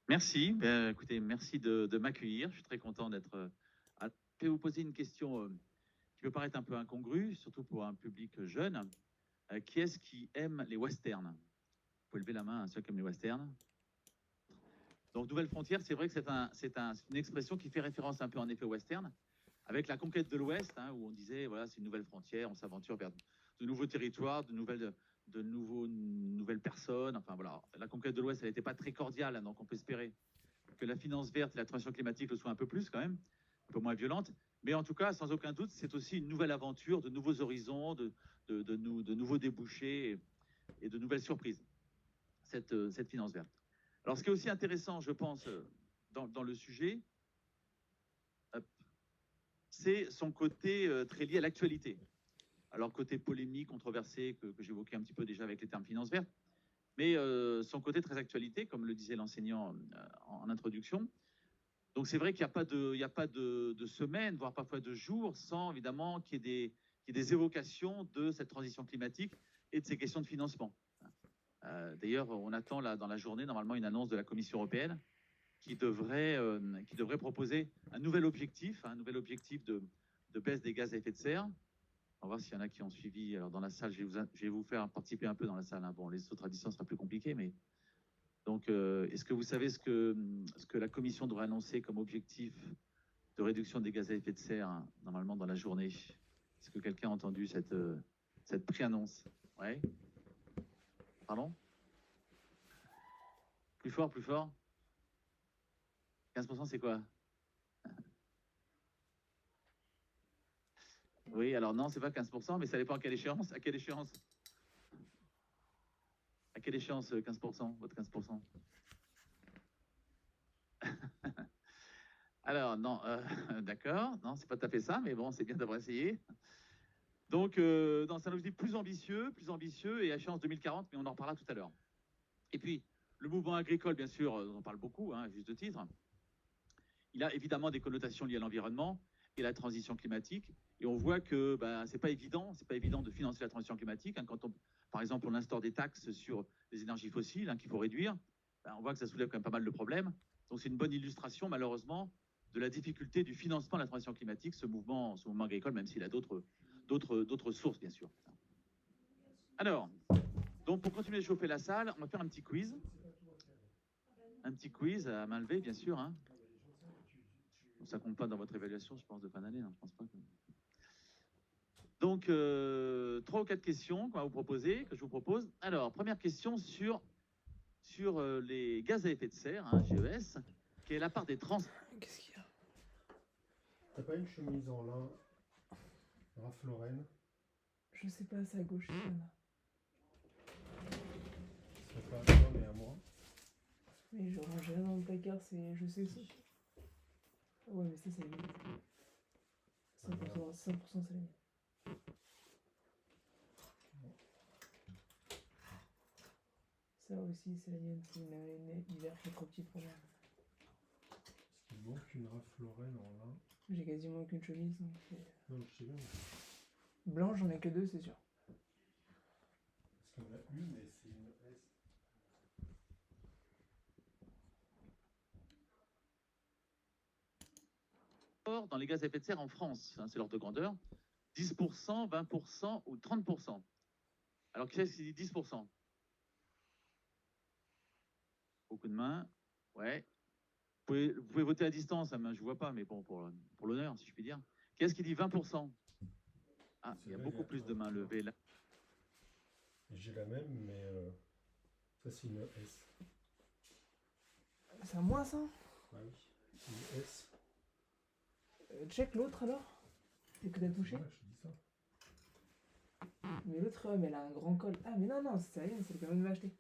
Merci. Ben, écoutez, merci de m'accueillir. Je suis très content d'être. Je vais vous poser une question qui peut paraître un peu incongrue, surtout pour un public jeune. Qui est-ce qui aime les westerns? Vous pouvez lever la main, ceux qui aiment les westerns. Donc, Nouvelle Frontière, c'est vrai que c'est une expression qui fait référence un peu en effet au western, avec la conquête de l'Ouest, hein, où on disait, voilà, c'est une nouvelle frontière, on s'aventure vers de nouveaux territoires, nouvelles personnes. Enfin, voilà, la conquête de l'Ouest, elle n'était pas très cordiale, hein, donc on peut espérer que la finance verte et la transition climatique le soient un peu plus quand même, un peu moins violente. Mais en tout cas, sans aucun doute, c'est aussi une nouvelle aventure, de nouveaux horizons, de nouveaux débouchés et de nouvelles surprises, cette finance verte. Alors, ce qui est aussi intéressant, je pense, dans le sujet, c'est son côté très lié à l'actualité. Alors, côté polémique, controversé, que j'évoquais un petit peu déjà avec les termes finance verte, mais son côté très actualité, comme le disait l'enseignant en introduction. Donc c'est vrai qu'il n'y a pas de semaine, voire parfois de jours, sans évidemment qu'il y ait des évocations de cette transition climatique et de ces questions de financement. D'ailleurs, on attend là, dans la journée normalement une annonce de la Commission européenne qui devrait proposer un nouvel objectif de baisse des gaz à effet de serre. On va voir s'il y en a qui ont suivi. Alors dans la salle, je vais vous faire participer un peu dans la salle, hein. Bon, les autres traditions sera plus compliqué, mais donc, est-ce que vous savez ce que la Commission devrait annoncer comme objectif de réduction des gaz à effet de serre, hein, normalement dans la journée? Est-ce que quelqu'un a entendu cette pré-annonce? Ouais. Pardon? Plus fort, plus fort? 15%, c'est quoi? Oui, alors non, c'est pas 15%, mais ça dépend à quelle échéance. À quelle échéance? À quelle échéance 15%, votre 15%? Alors, non, d'accord, non, c'est pas tout à fait ça, mais bon, c'est bien d'avoir essayé. Donc, dans un objectif plus ambitieux et à échéance 2040, mais on en reparlera tout à l'heure. Et puis, le mouvement agricole, bien sûr, on en parle beaucoup, hein, à juste titre. Il a évidemment des connotations liées à l'environnement et à la transition climatique. Et on voit que c'est pas évident de financer la transition climatique. Hein, par exemple, on instaure des taxes sur les énergies fossiles, hein, qu'il faut réduire. On voit que ça soulève quand même pas mal de problèmes. Donc c'est une bonne illustration, malheureusement, de la difficulté du financement de la transition climatique, ce mouvement agricole, même s'il a d'autres sources, bien sûr. Alors, donc pour continuer à chauffer la salle, on va faire un petit quiz. Un petit quiz à main levée, bien sûr. Hein. Ça compte pas dans votre évaluation, je pense, de fin d'année. Je pense pas. Donc, 3 ou 4 questions que je vous propose. Alors, première question sur les gaz à effet de serre, hein, GES. Quelle est la part des trans... Qu'est-ce qu'il y a? T'as pas une chemise en lin Ralph Lauren? Je sais pas, c'est à gauche, il y en a. Ce serait pas à toi mais à moi. Mais je range rien dans le placard, c'est. Je sais ça. Ouais, mais ça, c'est la mienne. 100%, 100% c'est la mienne. Ça aussi, c'est la mienne. C'est une hiver qui est trop petite pour moi. Est-ce qu'il manque une Ralph Lauren en lin? J'ai quasiment aucune chemise. Donc Non, je sais bien. blanche, j'en ai que 2, c'est sûr. Parce qu'il y en a une, mais c'est une S. dans les gaz à effet de serre en France, hein, c'est l'ordre de grandeur. 10%, 20% ou 30%. Alors, qui est-ce qui dit 10%? Beaucoup de mains. Ouais. Vous pouvez voter à distance, hein, je ne vois pas, mais bon, pour l'honneur, si je puis dire. Qu'est-ce qui dit 20%? Ah, il y a beaucoup plus de mains levées là. J'ai la même, mais ça c'est une S. C'est à moi, ça? Ah oui, une S. Check l'autre alors. Et que t'as touché. Ouais, je dis ça. Mais l'autre, mais elle a un grand col. Ah, mais non, c'est rien, c'est le que m'a acheté.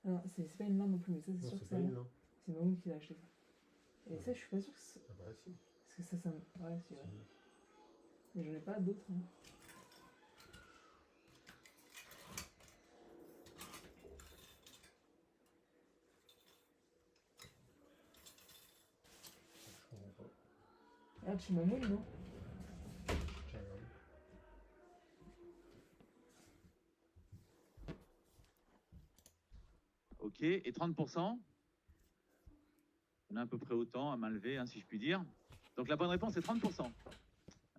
Ah non, c'est pas une main non plus, mais ça, c'est sûr que c'est une, c'est Mamoun qui l'a acheté. Et ça, je suis pas sûr que c'est. Ah bah si. Parce que ça me. Ouais, c'est vrai. Mais j'en ai pas d'autres. Hein. Je comprends pas. Ah, tu Mamoun, non? J'ai regardé. Ok, et 30%? On a à peu près autant à main levée, hein, si je puis dire. Donc la bonne réponse est 30%.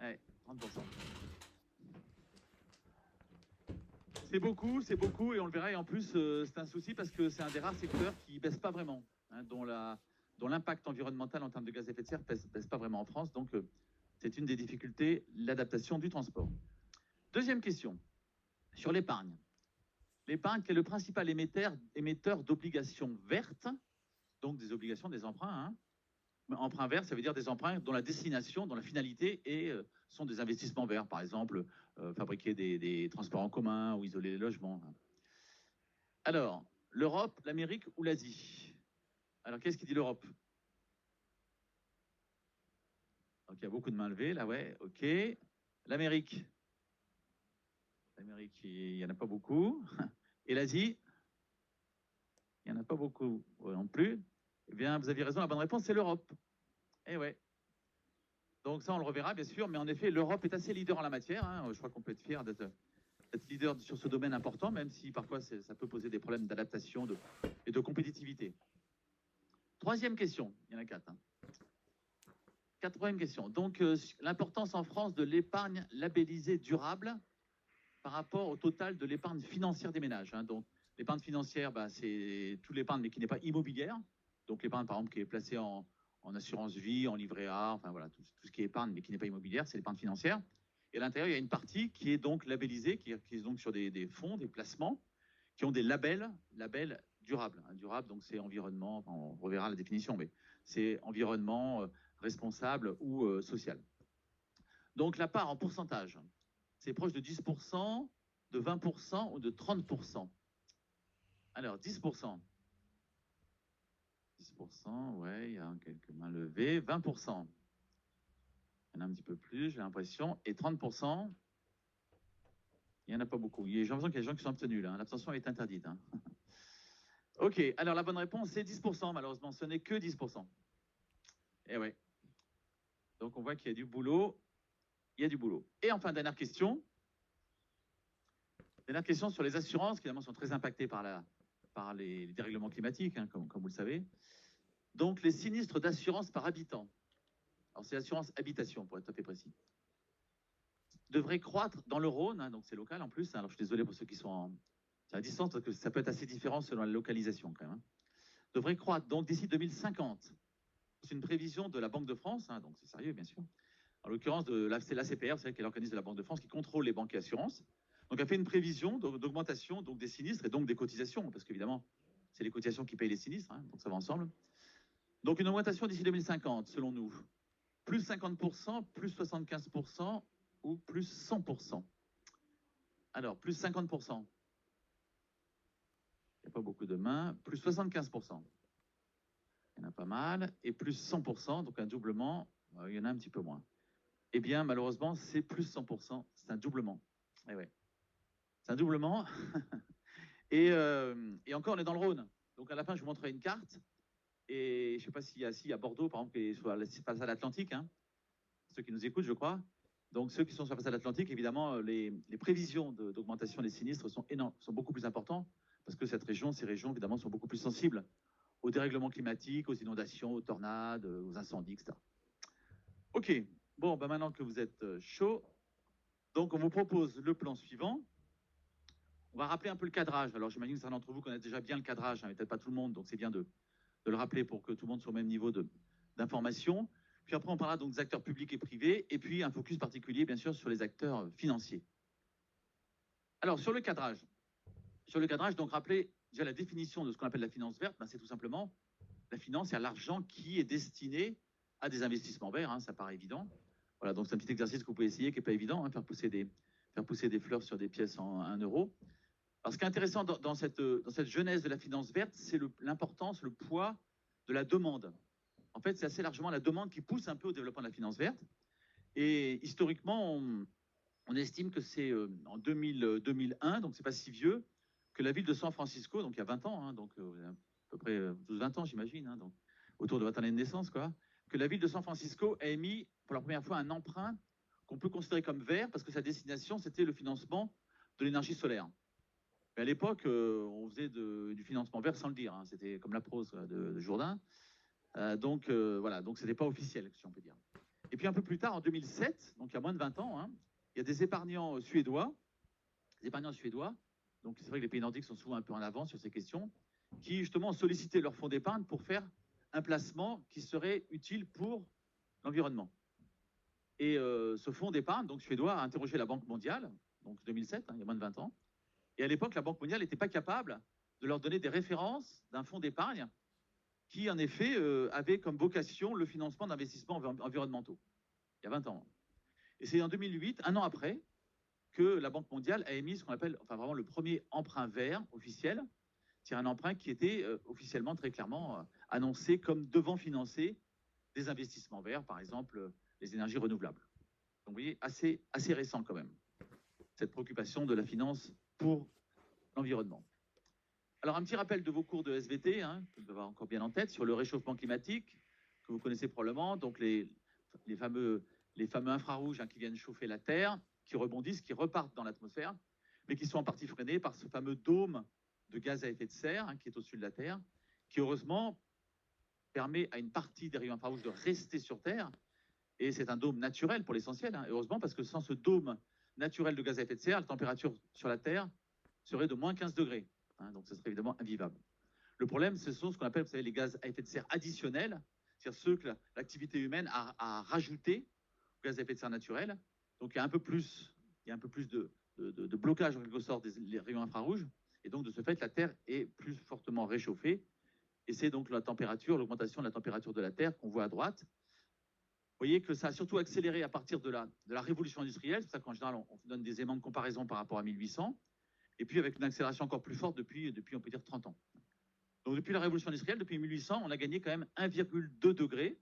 Ouais, 30%. C'est beaucoup, et on le verra. Et en plus, c'est un souci parce que c'est un des rares secteurs qui ne baisse pas vraiment, hein, dont l'impact environnemental en termes de gaz à effet de serre ne baisse pas vraiment en France. Donc, c'est une des difficultés, l'adaptation du transport. Deuxième question, sur l'épargne. L'épargne, qui est le principal émetteur d'obligations vertes, donc des obligations, des emprunts. Hein. Emprunts verts, ça veut dire des emprunts dont la destination, dont la finalité sont des investissements verts, par exemple, fabriquer des transports en commun ou isoler les logements. Alors, l'Europe, l'Amérique ou l'Asie? Alors, qu'est-ce qui dit l'Europe? Donc, il y a beaucoup de mains levées, là, ouais, ok. L'Amérique? L'Amérique, il n'y en a pas beaucoup. Et l'Asie? Il n'y en a pas beaucoup non plus. Eh bien, vous aviez raison, la bonne réponse, c'est l'Europe. Eh ouais. Donc ça, on le reverra, bien sûr, mais en effet, l'Europe est assez leader en la matière. Hein. Je crois qu'on peut être fier d'être leader sur ce domaine important, même si parfois ça peut poser des problèmes d'adaptation et de compétitivité. Troisième question, il y en a 4. Hein. Quatrième question. Donc, l'importance en France de l'épargne labellisée durable par rapport au total de l'épargne financière des ménages. Hein. Donc, l'épargne financière, bah, c'est toute l'épargne, mais qui n'est pas immobilière. Donc, l'épargne, par exemple, qui est placée en assurance vie, en livret A, enfin voilà, tout ce qui est épargne, mais qui n'est pas immobilière, c'est l'épargne financière. Et à l'intérieur, il y a une partie qui est donc labellisée, qui est donc sur des fonds, des placements, qui ont des labels durables. Hein. Durable, donc c'est environnement, enfin, on reverra la définition, mais c'est environnement responsable ou social. Donc la part en pourcentage, c'est proche de 10%, de 20% ou de 30%. Alors, 10%. 10%, ouais, il y a quelques mains levées. 20%. Il y en a un petit peu plus, j'ai l'impression. Et 30%, il n'y en a pas beaucoup. J'ai l'impression qu'il y a des gens qui sont abstenus là. L'abstention est interdite. Hein. Ok, alors la bonne réponse, c'est 10%, malheureusement. Ce n'est que 10%. Eh ouais. Donc on voit qu'il y a du boulot. Il y a du boulot. Et enfin, dernière question. Dernière question sur les assurances, qui évidemment sont très impactées par les dérèglements climatiques, hein, comme vous le savez. Donc les sinistres d'assurance par habitant. Alors c'est l'assurance habitation, pour être tout à fait précis. Devrait croître dans le Rhône, hein, donc c'est local en plus. Hein, alors je suis désolé pour ceux qui sont à distance, parce que ça peut être assez différent selon la localisation quand même. Hein. Devrait croître donc d'ici 2050. C'est une prévision de la Banque de France, hein, donc c'est sérieux bien sûr. En l'occurrence, c'est l'ACPR, c'est l'organisme de la Banque de France qui contrôle les banques et assurances. Donc elle fait une prévision d'augmentation donc des sinistres et donc des cotisations, parce qu'évidemment, c'est les cotisations qui payent les sinistres, hein, donc ça va ensemble. Donc une augmentation d'ici 2050, selon nous. Plus 50%, plus 75% ou plus 100%. Alors, plus 50%. Il n'y a pas beaucoup de mains. Plus 75%. Il y en a pas mal. Et plus 100%, donc un doublement, il y en a un petit peu moins. Eh bien, malheureusement, c'est plus 100%. C'est un doublement. Eh ouais. C'est un doublement. et encore, on est dans le Rhône. Donc, à la fin, je vous montrerai une carte. Et je ne sais pas s'il y a Bordeaux, par exemple, qui est sur la façade atlantique. Hein. Ceux qui nous écoutent, je crois. Donc, ceux qui sont sur la façade atlantique, évidemment, les prévisions d'augmentation des sinistres sont beaucoup plus importantes parce que ces régions, évidemment, sont beaucoup plus sensibles aux dérèglements climatiques, aux inondations, aux tornades, aux incendies, etc. Ok, bon, ben maintenant que vous êtes chaud, donc on vous propose le plan suivant. On va rappeler un peu le cadrage. Alors, j'imagine que certains d'entre vous connaissent déjà bien le cadrage, hein, mais peut-être pas tout le monde, donc c'est bien de le rappeler pour que tout le monde soit au même niveau d'information. Puis après, on parlera donc des acteurs publics et privés, et puis un focus particulier, bien sûr, sur les acteurs financiers. Alors, sur le cadrage, donc, rappelez déjà la définition de ce qu'on appelle la finance verte, ben, c'est tout simplement la finance, c'est l'argent qui est destiné à des investissements verts, hein, ça paraît évident. Voilà, donc c'est un petit exercice que vous pouvez essayer, qui n'est pas évident, hein, faire pousser des fleurs sur des pièces en 1 euro. Alors, ce qui est intéressant dans cette genèse de la finance verte, c'est l'importance, le poids de la demande. En fait, c'est assez largement la demande qui pousse un peu au développement de la finance verte. Et historiquement, on estime que c'est en 2001, donc c'est pas si vieux, que la ville de San Francisco, donc il y a 20 ans, hein, donc à peu près 12-20 ans, j'imagine, hein, donc autour de votre année de naissance, quoi, que la ville de San Francisco a émis pour la première fois un emprunt qu'on peut considérer comme vert, parce que sa destination, c'était le financement de l'énergie solaire. Mais à l'époque, on faisait du financement vert sans le dire, hein, c'était comme la prose de Jourdain. Voilà, donc ce n'était pas officiel, si on peut dire. Et puis un peu plus tard, en 2007, donc il y a moins de 20 ans, hein, il y a des épargnants suédois, donc c'est vrai que les pays nordiques sont souvent un peu en avance sur ces questions, qui justement ont sollicité leur fonds d'épargne pour faire un placement qui serait utile pour l'environnement. Et ce fonds d'épargne, donc suédois, a interrogé la Banque mondiale, donc 2007, hein, il y a moins de 20 ans, et à l'époque, la Banque mondiale n'était pas capable de leur donner des références d'un fonds d'épargne qui, en effet, avait comme vocation le financement d'investissements environnementaux, il y a 20 ans. Et c'est en 2008, un an après, que la Banque mondiale a émis ce qu'on appelle, enfin vraiment le premier emprunt vert officiel, c'est un emprunt qui était officiellement très clairement annoncé comme devant financer des investissements verts, par exemple les énergies renouvelables. Donc vous voyez, assez récent quand même, cette préoccupation de la finance pour l'environnement. Alors un petit rappel de vos cours de SVT, hein, que vous devez avoir encore bien en tête, sur le réchauffement climatique, que vous connaissez probablement, donc les fameux infrarouges, hein, qui viennent chauffer la Terre, qui rebondissent, qui repartent dans l'atmosphère, mais qui sont en partie freinés par ce fameux dôme de gaz à effet de serre, hein, qui est au-dessus de la Terre, qui heureusement permet à une partie des rayons infrarouges de rester sur Terre, et c'est un dôme naturel pour l'essentiel, hein, heureusement, parce que sans ce dôme naturel de gaz à effet de serre, la température sur la Terre serait de moins 15 degrés, hein, donc ce serait évidemment invivable. Le problème, ce sont ce qu'on appelle, vous savez, les gaz à effet de serre additionnels, c'est-à-dire ceux que l'activité humaine a rajoutés aux gaz à effet de serre naturels. Donc il y a un peu plus de blocage en quelque sorte des rayons infrarouges, et donc de ce fait, la Terre est plus fortement réchauffée, et c'est donc l'augmentation de la température de la Terre qu'on voit à droite. Vous voyez que ça a surtout accéléré à partir de la révolution industrielle, c'est pour ça qu'en général, on donne des éléments de comparaison par rapport à 1800, et puis avec une accélération encore plus forte depuis on peut dire, 30 ans. Donc depuis la révolution industrielle, depuis 1800, on a gagné quand même 1,2 degré,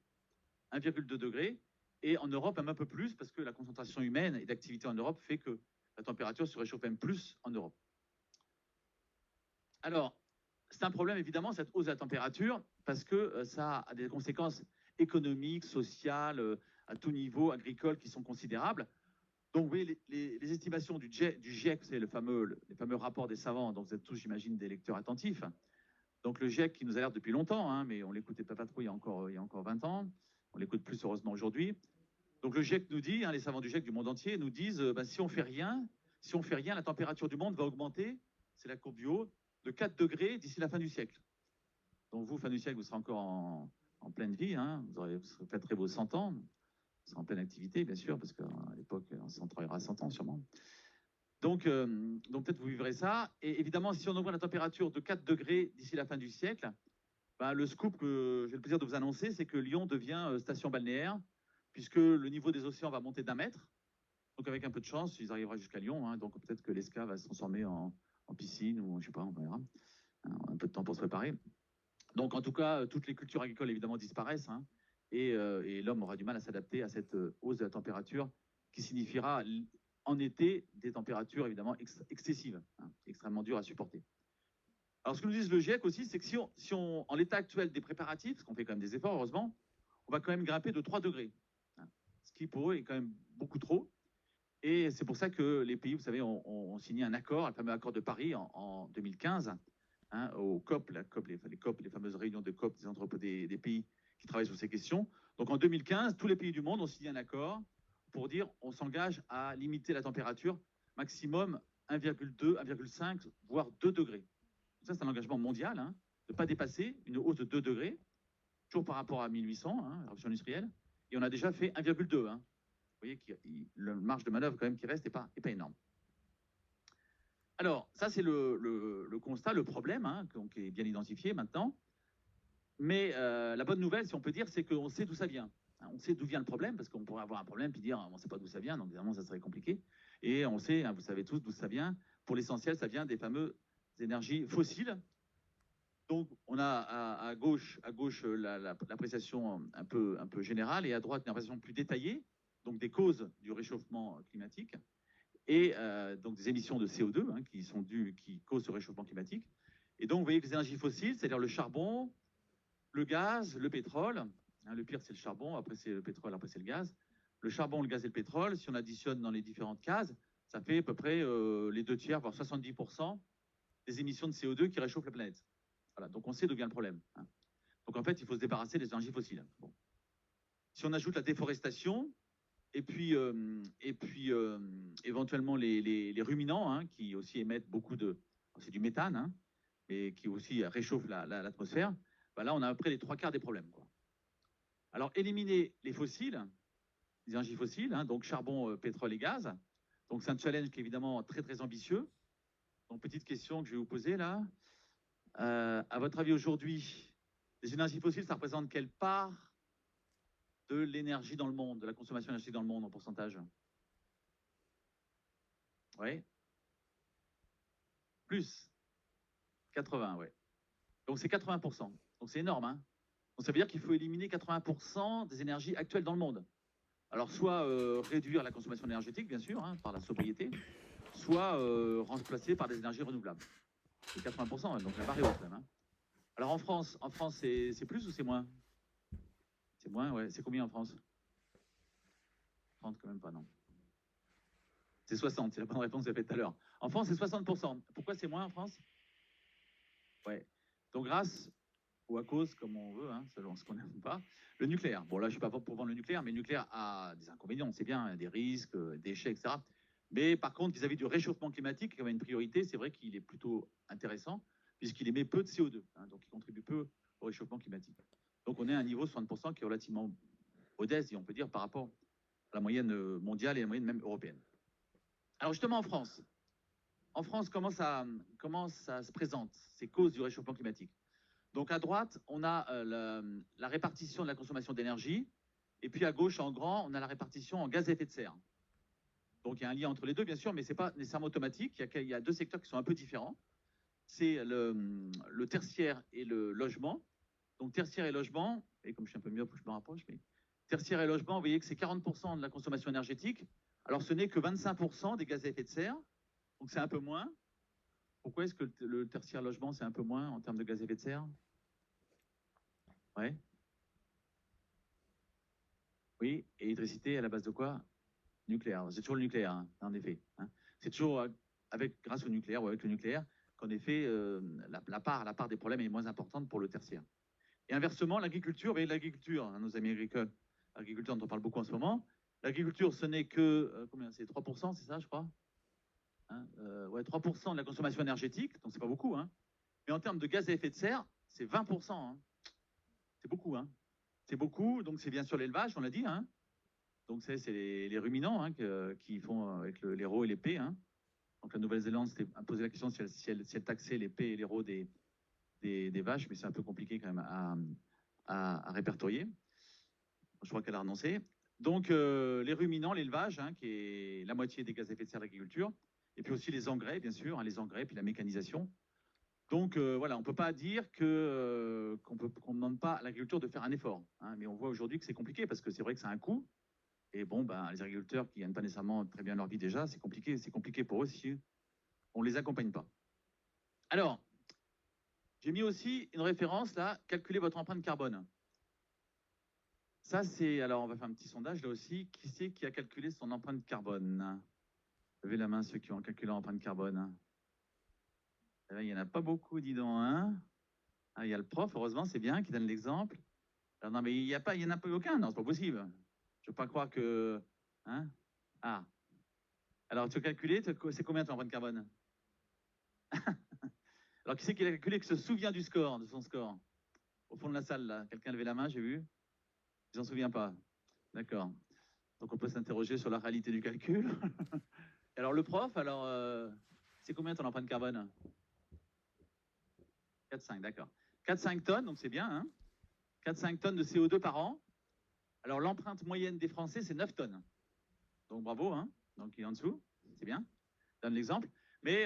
et en Europe même un peu plus, parce que la concentration humaine et d'activité en Europe fait que la température se réchauffe même plus en Europe. Alors, c'est un problème évidemment, cette hausse de la température, parce que ça a des conséquences économiques, sociales, à tout niveau, agricoles, qui sont considérables. Donc, vous voyez, les estimations du GIEC, c'est les fameux rapports des savants, donc vous êtes tous, j'imagine, des lecteurs attentifs. Donc, le GIEC qui nous alerte depuis longtemps, hein, mais on ne l'écoutait pas trop il y a encore 20 ans. On l'écoute plus, heureusement, aujourd'hui. Donc, le GIEC nous dit, hein, les savants du GIEC du monde entier nous disent, si on fait rien, la température du monde va augmenter, c'est la courbe du haut, de 4 degrés d'ici la fin du siècle. Donc, vous, fin du siècle, vous serez encore en pleine vie, hein, vous fêterez vos 100 ans. Vous serez en pleine activité, bien sûr, parce qu'à l'époque, on travaillera 100 ans sûrement. Donc peut-être vous vivrez ça. Et évidemment, si on augmente la température de 4 degrés d'ici la fin du siècle, ben, le scoop que j'ai le plaisir de vous annoncer, c'est que Lyon devient station balnéaire, puisque le niveau des océans va monter d'1 mètre. Donc avec un peu de chance, ils arriveront jusqu'à Lyon. Hein, donc peut-être que l'Esca va se transformer en piscine, ou je sais pas, on verra. Un peu de temps pour se préparer. Donc en tout cas, toutes les cultures agricoles évidemment disparaissent, hein, et l'homme aura du mal à s'adapter à cette hausse de la température qui signifiera en été des températures évidemment excessives, hein, extrêmement dures à supporter. Alors ce que nous dit le GIEC aussi, c'est que si on en l'état actuel des préparatifs, parce qu'on fait quand même des efforts heureusement, on va quand même grimper de 3 degrés, hein, ce qui pour eux est quand même beaucoup trop. Et c'est pour ça que les pays, vous savez, ont signé un accord, le fameux accord de Paris en 2015, hein, au COP, les fameuses réunions de COP des pays qui travaillent sur ces questions. Donc en 2015, tous les pays du monde ont signé un accord pour dire on s'engage à limiter la température maximum 1,2, 1,5, voire 2 degrés. Ça, c'est un engagement mondial, hein, de ne pas dépasser une hausse de 2 degrés, toujours par rapport à 1800, hein, la révolution industrielle, et on a déjà fait 1,2. Hein. Vous voyez que la marge de manœuvre quand même qui reste n'est pas énorme. Alors, ça, c'est le constat, le problème, hein, qui est bien identifié maintenant. Mais la bonne nouvelle, si on peut dire, c'est qu'on sait d'où ça vient. Hein, on sait d'où vient le problème, parce qu'on pourrait avoir un problème puis dire on ne sait pas d'où ça vient, donc évidemment, ça serait compliqué. Et on sait, hein, vous savez tous d'où ça vient. Pour l'essentiel, ça vient des fameuses énergies fossiles. Donc, on a à gauche l'appréciation un peu générale, et à droite une appréciation plus détaillée, donc des causes du réchauffement climatique, et donc des émissions de CO2, hein, qui causent ce réchauffement climatique. Et donc, vous voyez que les énergies fossiles, c'est-à-dire le charbon, le gaz, le pétrole, hein, le pire c'est le charbon, après c'est le pétrole, après c'est le gaz. Le charbon, le gaz et le pétrole, si on additionne dans les différentes cases, ça fait à peu près les 2 tiers, voire 70% des émissions de CO2 qui réchauffent la planète. Voilà, donc on sait d'où vient le problème. Hein. Donc en fait, il faut se débarrasser des énergies fossiles. Bon. Si on ajoute la déforestation, et puis éventuellement les ruminants, hein, qui aussi émettent beaucoup de... C'est du méthane, hein, et qui aussi réchauffe l'atmosphère, ben là, on a à peu près les 3 quarts des problèmes, quoi. Alors, éliminer les fossiles, les énergies fossiles, hein, donc charbon, pétrole et gaz. Donc, c'est un challenge qui est évidemment très, très ambitieux. Donc, petite question que je vais vous poser là. À votre avis, aujourd'hui, les énergies fossiles, ça représente quelle part de l'énergie dans le monde, de la consommation énergétique dans le monde en pourcentage? Oui. Plus. 80, ouais. Donc, c'est 80%. Donc, c'est énorme, hein. Donc, ça veut dire qu'il faut éliminer 80% des énergies actuelles dans le monde. Alors, soit réduire la consommation énergétique, bien sûr, hein, par la sobriété, soit remplacer par des énergies renouvelables. C'est 80%, donc la barre est haute quand même, hein. Alors, en France c'est plus ou c'est moins? C'est moins, ouais. C'est combien en France? 30 quand même pas, non. C'est 60, c'est la bonne réponse que vous avez faite tout à l'heure. En France, c'est 60%. Pourquoi c'est moins en France? Ouais. Donc, grâce ou à cause, comme on veut, hein, selon ce qu'on n'aime pas, le nucléaire. Bon, là, je ne suis pas pour vendre le nucléaire, mais le nucléaire a des inconvénients, c'est bien, des risques, des déchets, etc. Mais par contre, vis-à-vis du réchauffement climatique, comme une priorité, c'est vrai qu'il est plutôt intéressant, puisqu'il émet peu de CO2, hein, donc il contribue peu au réchauffement climatique. Donc on est à un niveau 60% qui est relativement modeste, et on peut dire, par rapport à la moyenne mondiale et à la moyenne même européenne. Alors justement, en France, comment ça se présente, ces causes du réchauffement climatique? Donc à droite, on a la répartition de la consommation d'énergie, et puis à gauche, en grand, on a la répartition en gaz à effet de serre. Donc il y a un lien entre les deux, bien sûr, mais ce n'est pas nécessairement automatique. Il y a 2 secteurs qui sont un peu différents. C'est le tertiaire et le logement. Donc tertiaire et logement, et comme je suis un peu mieux, il faut que je me rapproche, mais tertiaire et logement, vous voyez que c'est 40% de la consommation énergétique. Alors ce n'est que 25% des gaz à effet de serre, donc c'est un peu moins. Pourquoi est-ce que le tertiaire logement, c'est un peu moins en termes de gaz à effet de serre? Ouais. Oui, et l'électricité à la base de quoi? Nucléaire. C'est toujours le nucléaire, hein, en effet, hein. C'est toujours grâce au nucléaire ou avec le nucléaire qu'en effet, la part des problèmes est moins importante pour le tertiaire. Et inversement, l'agriculture, vous voyez, l'agriculture, hein, nos amis agricoles, l'agriculture dont on parle beaucoup en ce moment, l'agriculture, ce n'est que, combien? C'est 3%, c'est ça, je crois, hein, ouais, 3% de la consommation énergétique, donc c'est pas beaucoup, hein. Mais en termes de gaz à effet de serre, c'est 20%, hein. C'est beaucoup, hein. C'est beaucoup, donc c'est bien sûr l'élevage, on l'a dit, hein. Donc c'est les ruminants, hein, qui font avec l'héros et l'épée, hein. Donc la Nouvelle-Zélande s'était posé la question si elle taxait l'épée et l'héros des vaches, mais c'est un peu compliqué quand même à répertorier. Je crois qu'elle a renoncé. Donc les ruminants, l'élevage, hein, qui est la moitié des gaz à effet de serre de l'agriculture, et puis aussi les engrais, bien sûr, hein, les engrais, puis la mécanisation. Donc voilà, on ne peut pas dire qu'on ne demande pas à l'agriculture de faire un effort, hein, mais on voit aujourd'hui que c'est compliqué parce que c'est vrai que c'est un coût. Et bon, ben, les agriculteurs qui ne gagnent pas nécessairement très bien leur vie déjà, c'est compliqué pour eux si on ne les accompagne pas. Alors, j'ai mis aussi une référence là, calculer votre empreinte carbone. Ça, c'est. Alors, on va faire un petit sondage là aussi. Qui c'est qui a calculé son empreinte carbone? Levez la main ceux qui ont calculé leur empreinte carbone. Là, il n'y en a pas beaucoup, dis donc, hein. Ah, il y a le prof, heureusement, c'est bien, qui donne l'exemple. Non, mais il n'y en a pas aucun, non, c'est pas possible. Je ne veux pas croire que. Hein? Ah. Alors, tu as calculé, c'est combien ton empreinte carbone? Alors, qui c'est qui a calculé, qui se souvient du score, de son score? Au fond de la salle, là. Quelqu'un a levé la main, j'ai vu. Il s'en souvient pas. D'accord. Donc, on peut s'interroger sur la réalité du calcul. Alors, le prof, c'est combien ton empreinte carbone? 4,5, d'accord. 4,5 tonnes, donc c'est bien, hein. 4,5 tonnes de CO2 par an. Alors, l'empreinte moyenne des Français, c'est 9 tonnes. Donc, bravo, hein. Donc, il est en dessous. C'est bien. Je donne l'exemple. Mais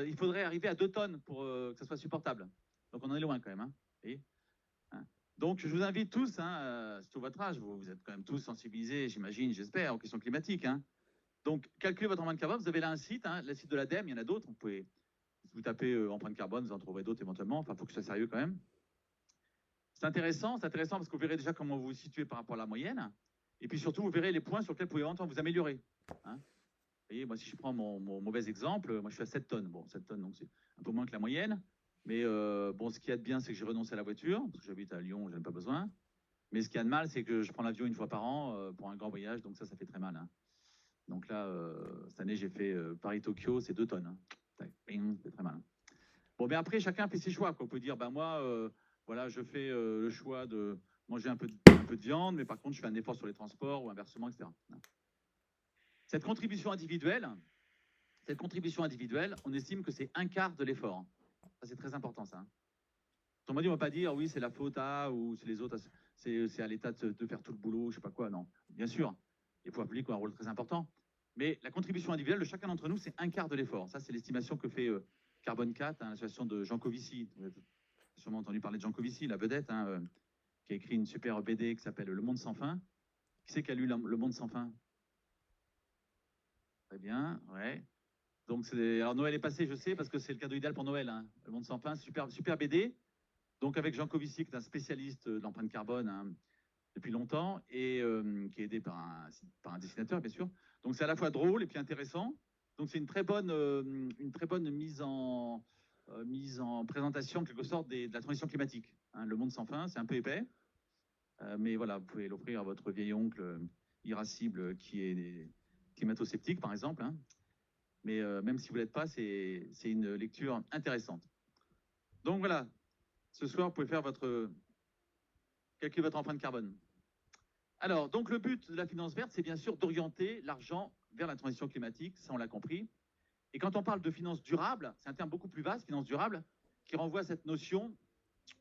il faudrait arriver à 2 tonnes pour que ça soit supportable. Donc, on en est loin quand même, hein. Vous voyez, hein. Donc, je vous invite tous, hein, surtout votre âge, vous êtes quand même tous sensibilisés, j'imagine, j'espère, aux questions climatiques, hein. Donc, calculez votre empreinte carbone. Vous avez là un site, hein, le site de l'ADEME, il y en a d'autres. Vous pouvez, si vous tapez empreinte carbone, vous en trouverez d'autres éventuellement. Enfin, il faut que ce soit sérieux quand même. C'est intéressant parce que vous verrez déjà comment vous vous situez par rapport à la moyenne. Et puis surtout, vous verrez les points sur lesquels vous pouvez éventuellement vous améliorer, hein. Vous voyez, moi, si je prends mon mauvais exemple, moi, je suis à 7 tonnes. Bon, 7 tonnes, donc c'est un peu moins que la moyenne. Mais bon, ce qu'il y a de bien, c'est que j'ai renoncé à la voiture, parce que j'habite à Lyon, je n'en ai pas besoin. Mais ce qu'il y a de mal, c'est que je prends l'avion une fois par an pour un grand voyage, donc ça fait très mal. Hein. Donc là, cette année, j'ai fait Paris-Tokyo, c'est 2 tonnes. Hein. C'est très mal. Bon, mais après, chacun fait ses choix. Quoi. On peut dire, ben moi, voilà, je fais le choix de manger un peu de viande, mais par contre, je fais un effort sur les transports ou inversement, etc. Cette contribution individuelle, on estime que c'est un quart de l'effort. Ça, c'est très important, ça. On m'a dit, on ne va pas dire, oui, c'est la faute à, ou c'est les autres, c'est à l'État de faire tout le boulot, je ne sais pas quoi. Non, bien sûr, les pouvoirs publics ont un rôle très important. Mais la contribution individuelle de chacun d'entre nous, c'est un quart de l'effort. Ça, c'est l'estimation que fait Carbone 4, hein, l'association de Jean Covici. Vous avez sûrement entendu parler de Jean Covici, la vedette, hein, qui a écrit une super BD qui s'appelle Le Monde sans fin. Qui c'est qui a lu Le Monde sans fin? Très bien, ouais. Donc, alors Noël est passé, je sais, parce que c'est le cadeau idéal pour Noël. Hein. Le Monde sans fin, super BD. Donc avec Jean Covici, qui est un spécialiste de l'empreinte carbone hein, depuis longtemps, et qui est aidé par un dessinateur, bien sûr. Donc c'est à la fois drôle et puis intéressant. Donc c'est une très bonne mise en présentation, en quelque sorte, de la transition climatique. Hein. Le Monde sans fin, c'est un peu épais, mais voilà, vous pouvez l'offrir à votre vieil oncle irascible qui est climato-sceptique, par exemple. Hein. Mais même si vous ne l'êtes pas, c'est une lecture intéressante. Donc voilà, ce soir, vous pouvez faire calculer votre empreinte carbone. Alors, donc le but de la finance verte, c'est bien sûr d'orienter l'argent vers la transition climatique, ça on l'a compris. Et quand on parle de finance durable, c'est un terme beaucoup plus vaste, finance durable, qui renvoie à cette notion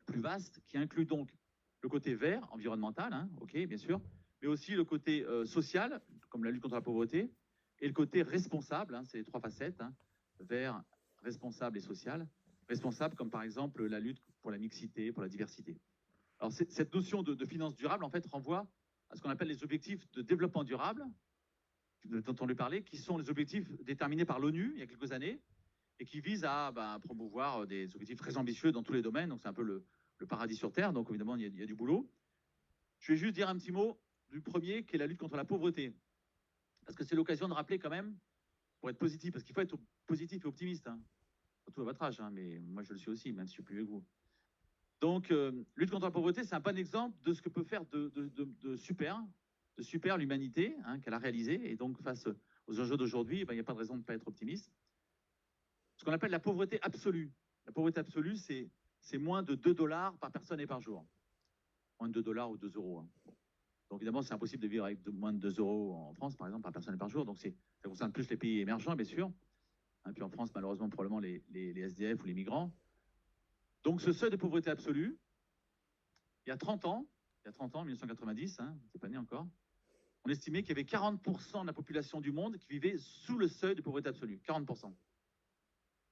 plus vaste, qui inclut donc le côté vert, environnemental, hein, ok, bien sûr, mais aussi le côté social, comme la lutte contre la pauvreté, et le côté responsable, hein, c'est les 3 facettes, hein, vert, responsable et social. Responsable comme par exemple la lutte pour la mixité, pour la diversité. Alors cette notion de finance durable, en fait, renvoie à ce qu'on appelle les objectifs de développement durable, vous avez entendu parler, qui sont les objectifs déterminés par l'ONU il y a quelques années, et qui visent à promouvoir des objectifs très ambitieux dans tous les domaines. Donc c'est un peu le paradis sur Terre, donc évidemment il y a du boulot. Je vais juste dire un petit mot du premier, qui est la lutte contre la pauvreté. Parce que c'est l'occasion de rappeler quand même, pour être positif, parce qu'il faut être positif et optimiste, hein, surtout à votre âge, hein, mais moi je le suis aussi, même si je suis plus vieux que vous. Donc, lutte contre la pauvreté, c'est un bon exemple de ce que peut faire de super l'humanité, hein, qu'elle a réalisé. Et donc, face aux enjeux d'aujourd'hui, il n'y a pas de raison de ne pas être optimiste. Ce qu'on appelle la pauvreté absolue. La pauvreté absolue, c'est moins de 2 $ par personne et par jour. Moins de 2 $ ou 2 €. Hein. Bon. Donc, évidemment, c'est impossible de vivre avec moins de 2 € en France, par exemple, par personne et par jour. Donc, ça concerne plus les pays émergents, bien sûr. Hein, puis en France, malheureusement, probablement les SDF ou les migrants. Donc ce seuil de pauvreté absolue, il y a 30 ans, 1990, hein, c'est pas né encore, on estimait qu'il y avait 40% de la population du monde qui vivait sous le seuil de pauvreté absolue. 40%.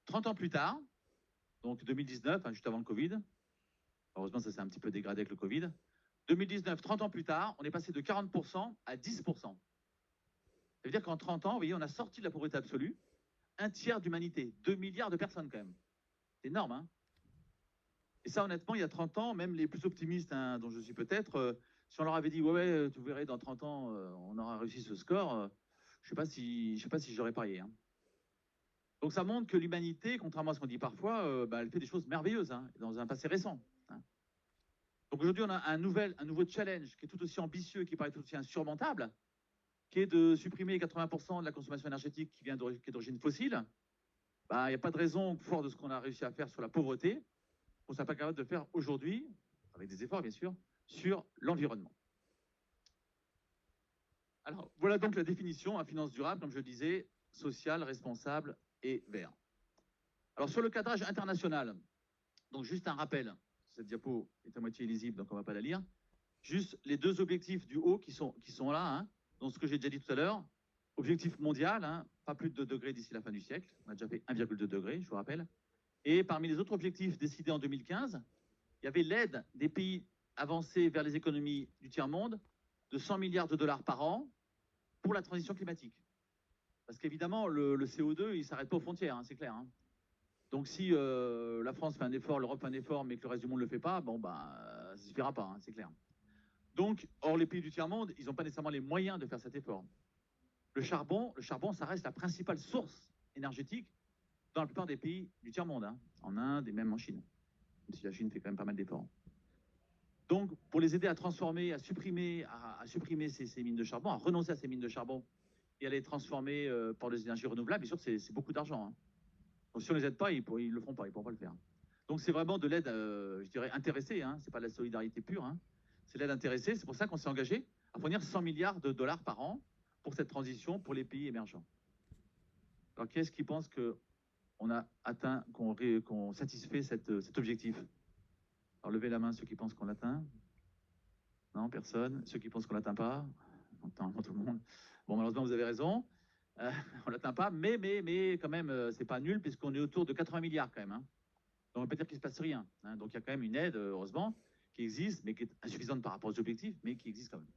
30 ans plus tard, donc 2019, hein, juste avant le Covid, heureusement ça s'est un petit peu dégradé avec le Covid, 2019, 30 ans plus tard, on est passé de 40% à 10%. Ça veut dire qu'en 30 ans, vous voyez, on a sorti de la pauvreté absolue un tiers d'humanité, 2 milliards de personnes quand même. C'est énorme, hein. Et ça, honnêtement, il y a 30 ans, même les plus optimistes, hein, dont je suis peut-être, si on leur avait dit, ouais, tu verrais, dans 30 ans, on aura réussi ce score, je ne sais pas si j'aurais parié. Hein. Donc ça montre que l'humanité, contrairement à ce qu'on dit parfois, elle fait des choses merveilleuses, hein, dans un passé récent. Hein. Donc aujourd'hui, on a un nouveau challenge qui est tout aussi ambitieux, qui paraît tout aussi insurmontable, qui est de supprimer 80% de la consommation énergétique qui est d'origine fossile. Il n'y a pas de raison, fort de ce qu'on a réussi à faire sur la pauvreté, qu'on ne soit pas capable de faire aujourd'hui, avec des efforts bien sûr, sur l'environnement. Alors, voilà donc la définition à finance durable, comme je le disais, sociale, responsable et vert. Alors, sur le cadrage international, donc juste un rappel, cette diapo est à moitié illisible, donc on ne va pas la lire, juste les 2 objectifs du haut qui sont là, hein, donc ce que j'ai déjà dit tout à l'heure, objectif mondial, hein, pas plus de 2 degrés d'ici la fin du siècle, on a déjà fait 1,2 degré, je vous rappelle, et parmi les autres objectifs décidés en 2015, il y avait l'aide des pays avancés vers les économies du tiers-monde de 100 milliards de $ par an pour la transition climatique. Parce qu'évidemment, le CO2, il ne s'arrête pas aux frontières, hein, c'est clair. Hein. Donc si la France fait un effort, l'Europe fait un effort, mais que le reste du monde ne le fait pas, ça ne suffira pas, hein, c'est clair. Donc, or, les pays du tiers-monde, ils n'ont pas nécessairement les moyens de faire cet effort. Le charbon, ça reste la principale source énergétique dans la plupart des pays du tiers-monde, hein, en Inde et même en Chine, même si la Chine fait quand même pas mal d'efforts. Donc, pour les aider à transformer, à supprimer ces mines de charbon, à renoncer à ces mines de charbon et à les transformer par des énergies renouvelables, bien sûr, c'est beaucoup d'argent. Hein. Donc, si on ne les aide pas, ils ne le feront pas, ils ne pourront pas le faire. Donc, c'est vraiment de l'aide, je dirais, intéressée. Hein. Ce n'est pas de la solidarité pure. Hein. C'est l'aide intéressée. C'est pour ça qu'on s'est engagé à fournir 100 milliards de dollars par an pour cette transition pour les pays émergents. Alors, qui est-ce qui pense qu'on a atteint, qu'on satisfait cet objectif? Alors, levez la main ceux qui pensent qu'on l'atteint. Non, personne. Ceux qui pensent qu'on ne l'atteint pas. Attends, tout le monde. Bon, malheureusement, vous avez raison. On ne l'atteint pas, mais quand même, c'est pas nul, puisqu'on est autour de 80 milliards quand même. Hein. Donc, on ne peut pas dire qu'il ne se passe rien. Hein. Donc, il y a quand même une aide, heureusement, qui existe, mais qui est insuffisante par rapport aux objectifs, mais qui existe quand même.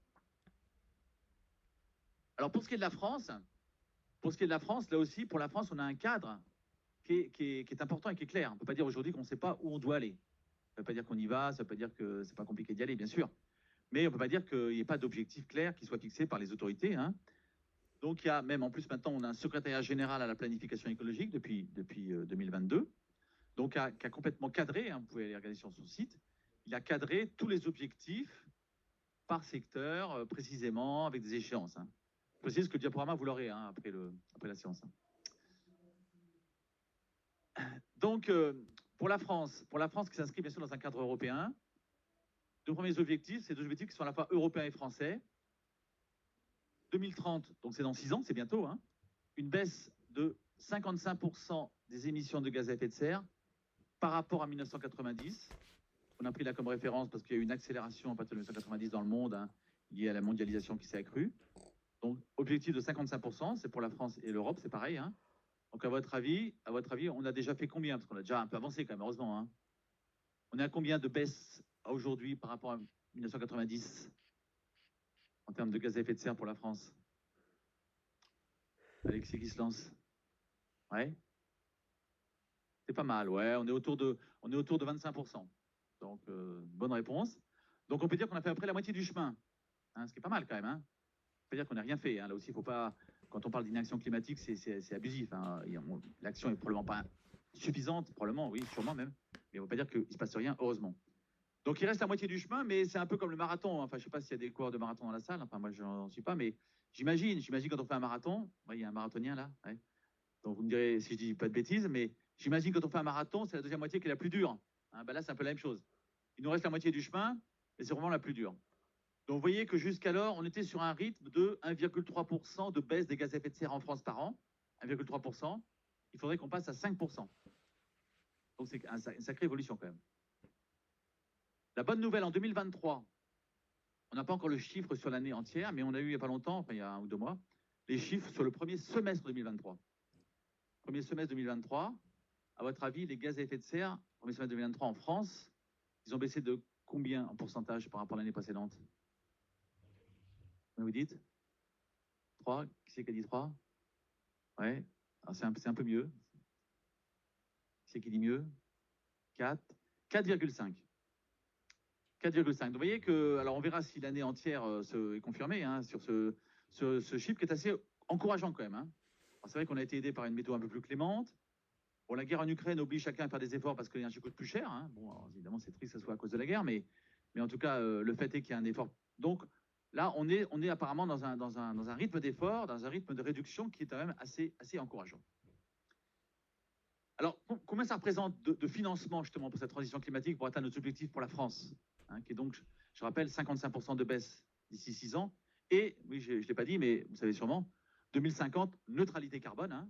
Alors, pour ce qui est de la France, là aussi, pour la France, on a un cadre qui est important et qui est clair. On ne peut pas dire aujourd'hui qu'on ne sait pas où on doit aller. Ça ne veut pas dire qu'on y va, ça ne veut pas dire que c'est pas compliqué d'y aller, bien sûr. Mais on ne peut pas dire qu'il n'y ait pas d'objectif clair qui soit fixé par les autorités. Hein. Donc, il y a même, en plus, maintenant, on a un secrétariat général à la planification écologique depuis 2022, donc qui a complètement cadré, hein, vous pouvez aller regarder sur son site, il a cadré tous les objectifs par secteur, précisément, avec des échéances. Hein. Je précise que le diaporama, vous l'aurez hein, après la séance. Hein. Donc, pour la France qui s'inscrit bien sûr dans un cadre européen, deux premiers objectifs, c'est deux objectifs qui sont à la fois européens et français. 2030, donc c'est dans 6 ans, c'est bientôt, hein, une baisse de 55% des émissions de gaz à effet de serre par rapport à 1990. On a pris là comme référence parce qu'il y a eu une accélération à partir de 1990 dans le monde, hein, liée à la mondialisation qui s'est accrue. Donc, objectif de 55%, c'est pour la France et l'Europe, c'est pareil. Hein. Donc, à votre avis, on a déjà fait combien? Parce qu'on a déjà un peu avancé quand même, heureusement. Hein. On est à combien de baisse aujourd'hui par rapport à 1990 en termes de gaz à effet de serre pour la France? Alexis qui se lance. Ouais. C'est pas mal, ouais. On est autour de 25%. Donc, bonne réponse. Donc, on peut dire qu'on a fait à peu près la moitié du chemin. Hein, ce qui est pas mal quand même. Hein. On peut dire qu'on n'a rien fait. Hein. Là aussi, il ne faut pas. Quand on parle d'inaction climatique, c'est abusif. Hein. L'action est probablement pas suffisante, probablement, oui, sûrement même. Mais on ne peut pas dire qu'il ne se passe rien, heureusement. Donc, il reste la moitié du chemin, mais c'est un peu comme le marathon. Enfin, je ne sais pas s'il y a des coureurs de marathon dans la salle. Enfin, moi, je n'en suis pas, mais j'imagine quand on fait un marathon. Il y a un marathonien là. Ouais. Donc, vous me direz si je dis pas de bêtises, mais j'imagine quand on fait un marathon, c'est la deuxième moitié qui est la plus dure. Hein, ben là, c'est un peu la même chose. Il nous reste la moitié du chemin, mais c'est vraiment la plus dure. Donc, vous voyez que jusqu'alors, on était sur un rythme de 1,3% de baisse des gaz à effet de serre en France par an. 1,3%. Il faudrait qu'on passe à 5%. Donc, c'est une sacrée évolution quand même. La bonne nouvelle, en 2023, on n'a pas encore le chiffre sur l'année entière, mais on a eu il n'y a pas longtemps, enfin il y a 1 ou 2 mois, les chiffres sur le premier semestre 2023. Premier semestre 2023, à votre avis, les gaz à effet de serre, premier semestre 2023 en France, ils ont baissé de combien en pourcentage par rapport à l'année précédente? Vous dites 3? Qui c'est qui a dit 3? Ouais, c'est un peu mieux. Qui c'est qui dit mieux? 4? 4,5. 4,5. Donc vous voyez que, alors on verra si l'année entière est confirmée hein, sur ce chiffre qui est assez encourageant quand même. Hein. C'est vrai qu'on a été aidé par une météo un peu plus clémente. Bon, la guerre en Ukraine oblige chacun à faire des efforts parce que l'énergie coûte plus cher. Hein. Bon, alors, évidemment, c'est triste que ce soit à cause de la guerre, mais en tout cas, le fait est qu'il y a un effort. Donc là, on est apparemment dans un rythme d'effort, dans un rythme de réduction qui est quand même assez encourageant. Alors, combien ça représente de financement justement pour cette transition climatique pour atteindre notre objectif pour la France hein, qui est donc, je rappelle, 55% de baisse d'ici 6 ans. Et, oui, je ne l'ai pas dit, mais vous savez sûrement, 2050, neutralité carbone, hein,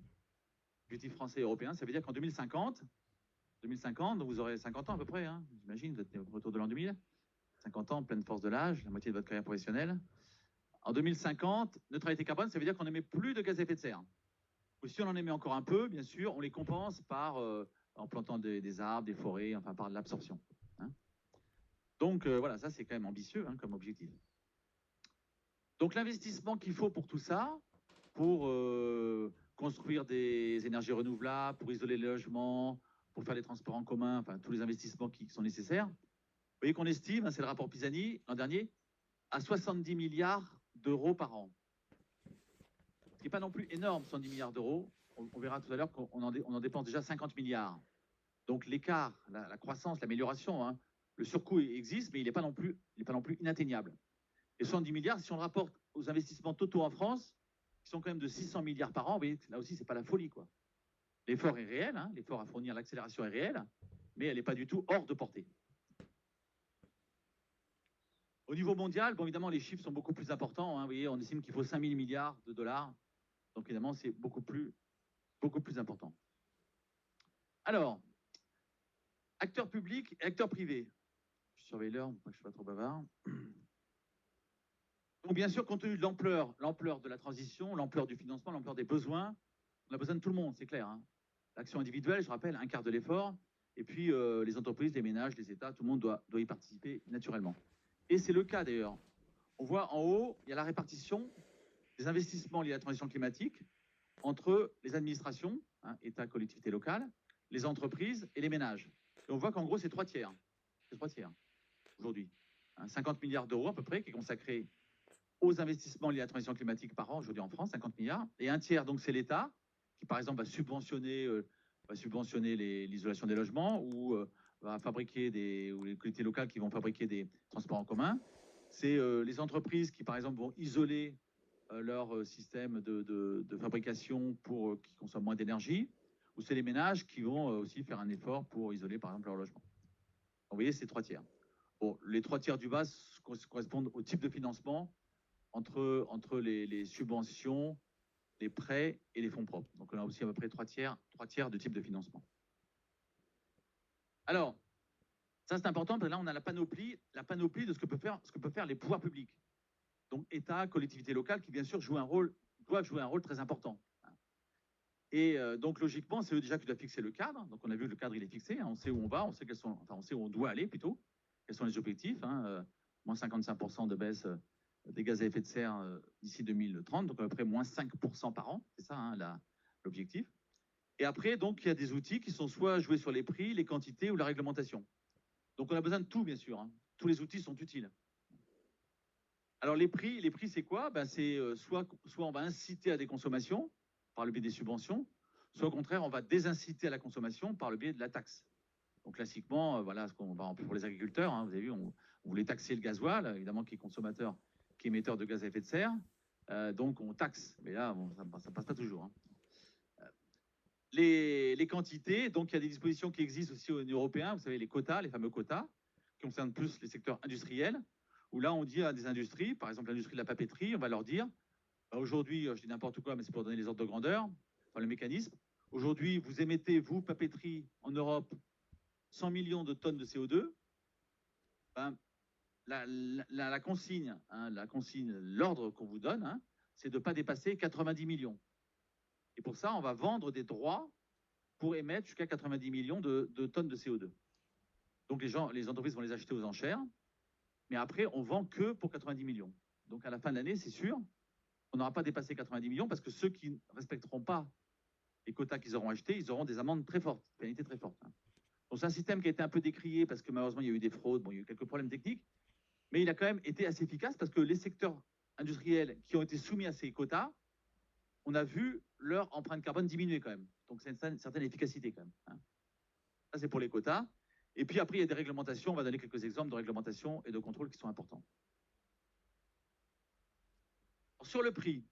objectif français et européen, ça veut dire qu'en 2050, donc vous aurez 50 ans à peu près, hein, j'imagine, vous êtes autour de l'an 2000, 50 ans, pleine force de l'âge, la moitié de votre carrière professionnelle. En 2050, neutralité carbone, ça veut dire qu'on n'émet plus de gaz à effet de serre. Ou si on en émet encore un peu, bien sûr, on les compense par, en plantant des arbres, des forêts, enfin par l'absorption. Hein. Donc voilà, ça c'est quand même ambitieux hein, comme objectif. Donc l'investissement qu'il faut pour tout ça, pour construire des énergies renouvelables, pour isoler les logements, pour faire les transports en commun, enfin tous les investissements qui sont nécessaires, vous voyez qu'on estime, hein, c'est le rapport Pisani l'an dernier, à 70 milliards d'euros par an. Ce qui n'est pas non plus énorme, 70 milliards d'euros, on verra tout à l'heure qu'on on en dépense déjà 50 milliards. Donc l'écart, la croissance, l'amélioration, hein, le surcoût existe, mais il n'est pas non plus inatteignable. Et 70 milliards, si on le rapporte aux investissements totaux en France, qui sont quand même de 600 milliards par an, vous voyez, là aussi, c'est pas la folie, quoi. L'effort est réel, hein, l'effort à fournir, l'accélération est réelle, mais elle n'est pas du tout hors de portée. Au niveau mondial, bon, évidemment, les chiffres sont beaucoup plus importants. Hein, vous voyez, on estime qu'il faut 5 000 milliards de dollars. Donc, évidemment, c'est beaucoup plus important. Alors, acteurs publics et acteurs privés. Je surveille l'heure, pour que je ne suis pas trop bavard. Donc, bien sûr, compte tenu de l'ampleur de la transition, l'ampleur du financement, l'ampleur des besoins, on a besoin de tout le monde, c'est clair. Hein. L'action individuelle, je rappelle, un quart de l'effort. Et puis, les entreprises, les ménages, les États, tout le monde doit y participer naturellement. Et c'est le cas, d'ailleurs. On voit en haut, il y a la répartition des investissements liés à la transition climatique entre les administrations, hein, État, collectivités locales, les entreprises et les ménages. Et on voit qu'en gros, c'est 3 tiers. C'est 3 tiers aujourd'hui. 50 milliards d'euros à peu près qui est consacré aux investissements liés à la transition climatique par an aujourd'hui en France, 50 milliards. Et un tiers, donc, c'est l'État qui, par exemple, va subventionner l'isolation des logements ou va fabriquer ou les collectivités locales qui vont fabriquer des transports en commun. C'est les entreprises qui, par exemple, vont isoler leur système de fabrication pour qu'ils consomment moins d'énergie, ou c'est les ménages qui vont aussi faire un effort pour isoler, par exemple, leur logement. Donc, vous voyez, c'est 3 tiers. Bon, les 3 tiers du bas correspondent au type de financement entre les subventions, les prêts et les fonds propres. Donc, on a aussi à peu près 3 tiers de type de financement. Alors, ça c'est important parce que là, on a la panoplie de ce que peuvent faire les pouvoirs publics. Donc, État, collectivités locales qui, bien sûr, doivent jouer un rôle très important. Et donc, logiquement, c'est eux déjà qui doivent fixer le cadre. Donc, on a vu que le cadre, il est fixé. Hein, on sait où on va, on sait où on doit aller plutôt. Quels sont les objectifs, hein, moins 55% de baisse des gaz à effet de serre d'ici 2030, donc à peu près moins 5% par an. C'est ça, hein, l'objectif. Et après, donc, il y a des outils qui sont soit joués sur les prix, les quantités ou la réglementation. Donc, on a besoin de tout, bien sûr. Hein. Tous les outils sont utiles. Alors, les prix c'est quoi? Ben, c'est soit on va inciter à des consommations par le biais des subventions, soit au contraire, on va désinciter à la consommation par le biais de la taxe. Donc, classiquement, voilà ce qu'on va pour les agriculteurs. Hein, vous avez vu, on voulait taxer le gasoil, évidemment, qui est consommateur, qui est émetteur de gaz à effet de serre. Donc, on taxe. Mais là, bon, ça ne passe pas toujours. Hein. Les quantités, donc il y a des dispositions qui existent aussi au niveau européen, vous savez, les quotas, les fameux quotas, qui concernent plus les secteurs industriels, où là, on dit à des industries, par exemple l'industrie de la papeterie, on va leur dire, bah, aujourd'hui, je dis n'importe quoi, mais c'est pour donner les ordres de grandeur, enfin le mécanisme, aujourd'hui, vous émettez, vous, papeterie, en Europe, 100 millions de tonnes de CO2, ben, la consigne, hein, l'ordre qu'on vous donne, hein, c'est de ne pas dépasser 90 millions. Et pour ça, on va vendre des droits pour émettre jusqu'à 90 millions de tonnes de CO2. Donc les entreprises vont les acheter aux enchères, mais après, on vend que pour 90 millions. Donc à la fin de l'année, c'est sûr, on n'aura pas dépassé 90 millions parce que ceux qui ne respecteront pas les quotas qu'ils auront achetés, ils auront des amendes très fortes, des pénalités très fortes. Hein. Donc c'est un système qui a été un peu décrié parce que malheureusement, il y a eu des fraudes, bon, il y a eu quelques problèmes techniques, mais il a quand même été assez efficace parce que les secteurs industriels qui ont été soumis à ces quotas, on a vu leur empreinte carbone diminuer quand même. Donc c'est une certaine efficacité quand même. Hein. Ça, c'est pour les quotas. Et puis après, il y a des réglementations. On va donner quelques exemples de réglementations et de contrôles qui sont importants. Alors, sur le prix,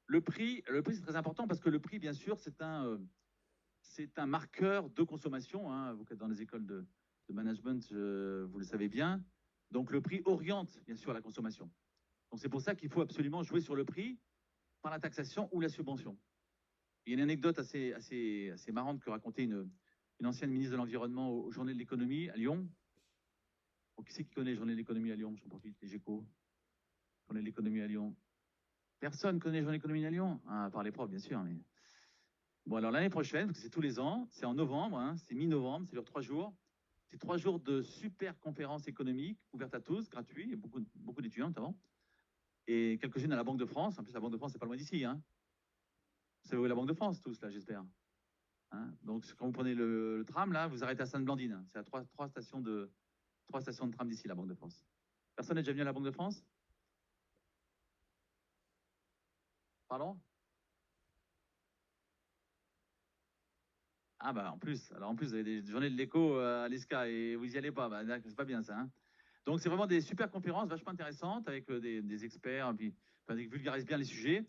c'est très important parce que le prix, bien sûr, c'est un marqueur de consommation. Hein. Vous êtes dans les écoles de management, vous le savez bien. Donc le prix oriente, bien sûr, la consommation. Donc c'est pour ça qu'il faut absolument jouer sur le prix par la taxation ou la subvention. Il y a une anecdote assez marrante que racontait une ancienne ministre de l'Environnement aux Journées de l'économie à Lyon. Bon, qui c'est qui connaît les Journées de l'économie à Lyon? J'en profite, les GECO. Journées de l'économie à Lyon. Personne connaît les Journées de l'économie à Lyon? À part les profs, bien sûr. Mais... Bon, alors l'année prochaine, parce que c'est tous les ans, c'est en novembre, hein, c'est mi-novembre, c'est dure 3 jours. C'est 3 jours de super conférences économiques ouvertes à tous, gratuites, et beaucoup d'étudiants notamment. Et quelques-unes à la Banque de France. En plus, la Banque de France, c'est pas loin d'ici. Hein. Vous savez où est la Banque de France, tous, là, j'espère. Hein. Donc, quand vous prenez le tram, là, vous arrêtez à Sainte-Blandine. C'est à 3 stations de tram d'ici, la Banque de France. Personne n'est déjà venu à la Banque de France? Pardon? Ah bah en plus, alors en plus, vous avez des journées de l'écho à l'ESCA et vous y allez pas, bah, c'est pas bien ça. Hein. Donc c'est vraiment des super conférences vachement intéressantes avec des experts, puis, enfin, qui vulgarisent bien les sujets.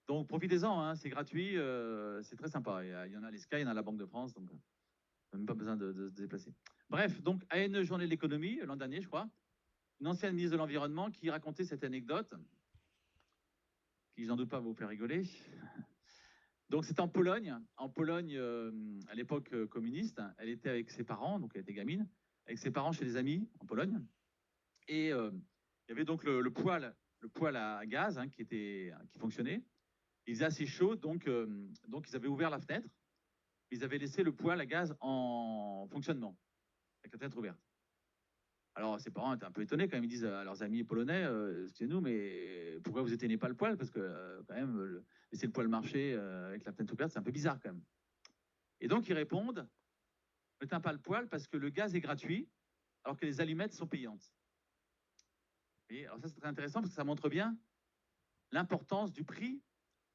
Donc profitez-en, hein, c'est gratuit, c'est très sympa. Il y en a à l'ESCA, il y en a à la Banque de France, donc même pas besoin de se déplacer. Bref, donc à une journée de l'économie, l'an dernier, je crois, une ancienne ministre de l'Environnement qui racontait cette anecdote, qui, j'en doute pas, va vous faire rigoler. Donc c'était en Pologne. En Pologne, à l'époque communiste, elle était avec ses parents, donc elle était gamine, avec ses parents chez des amis en Pologne. Et il y avait donc le poêle à gaz hein, qui fonctionnait. Il faisait assez chaud, donc ils avaient ouvert la fenêtre. Ils avaient laissé le poêle à gaz en fonctionnement, avec la fenêtre ouverte. Alors ses parents étaient un peu étonnés quand même. Ils disent à leurs amis polonais, excusez-nous, mais pourquoi vous éteignez pas le poêle? Parce que quand même, laisser le poêle marcher avec la fenêtre ouverte, c'est un peu bizarre quand même. Et donc ils répondent, n'éteins pas le poêle parce que le gaz est gratuit, alors que les allumettes sont payantes. Et alors ça c'est très intéressant parce que ça montre bien l'importance du prix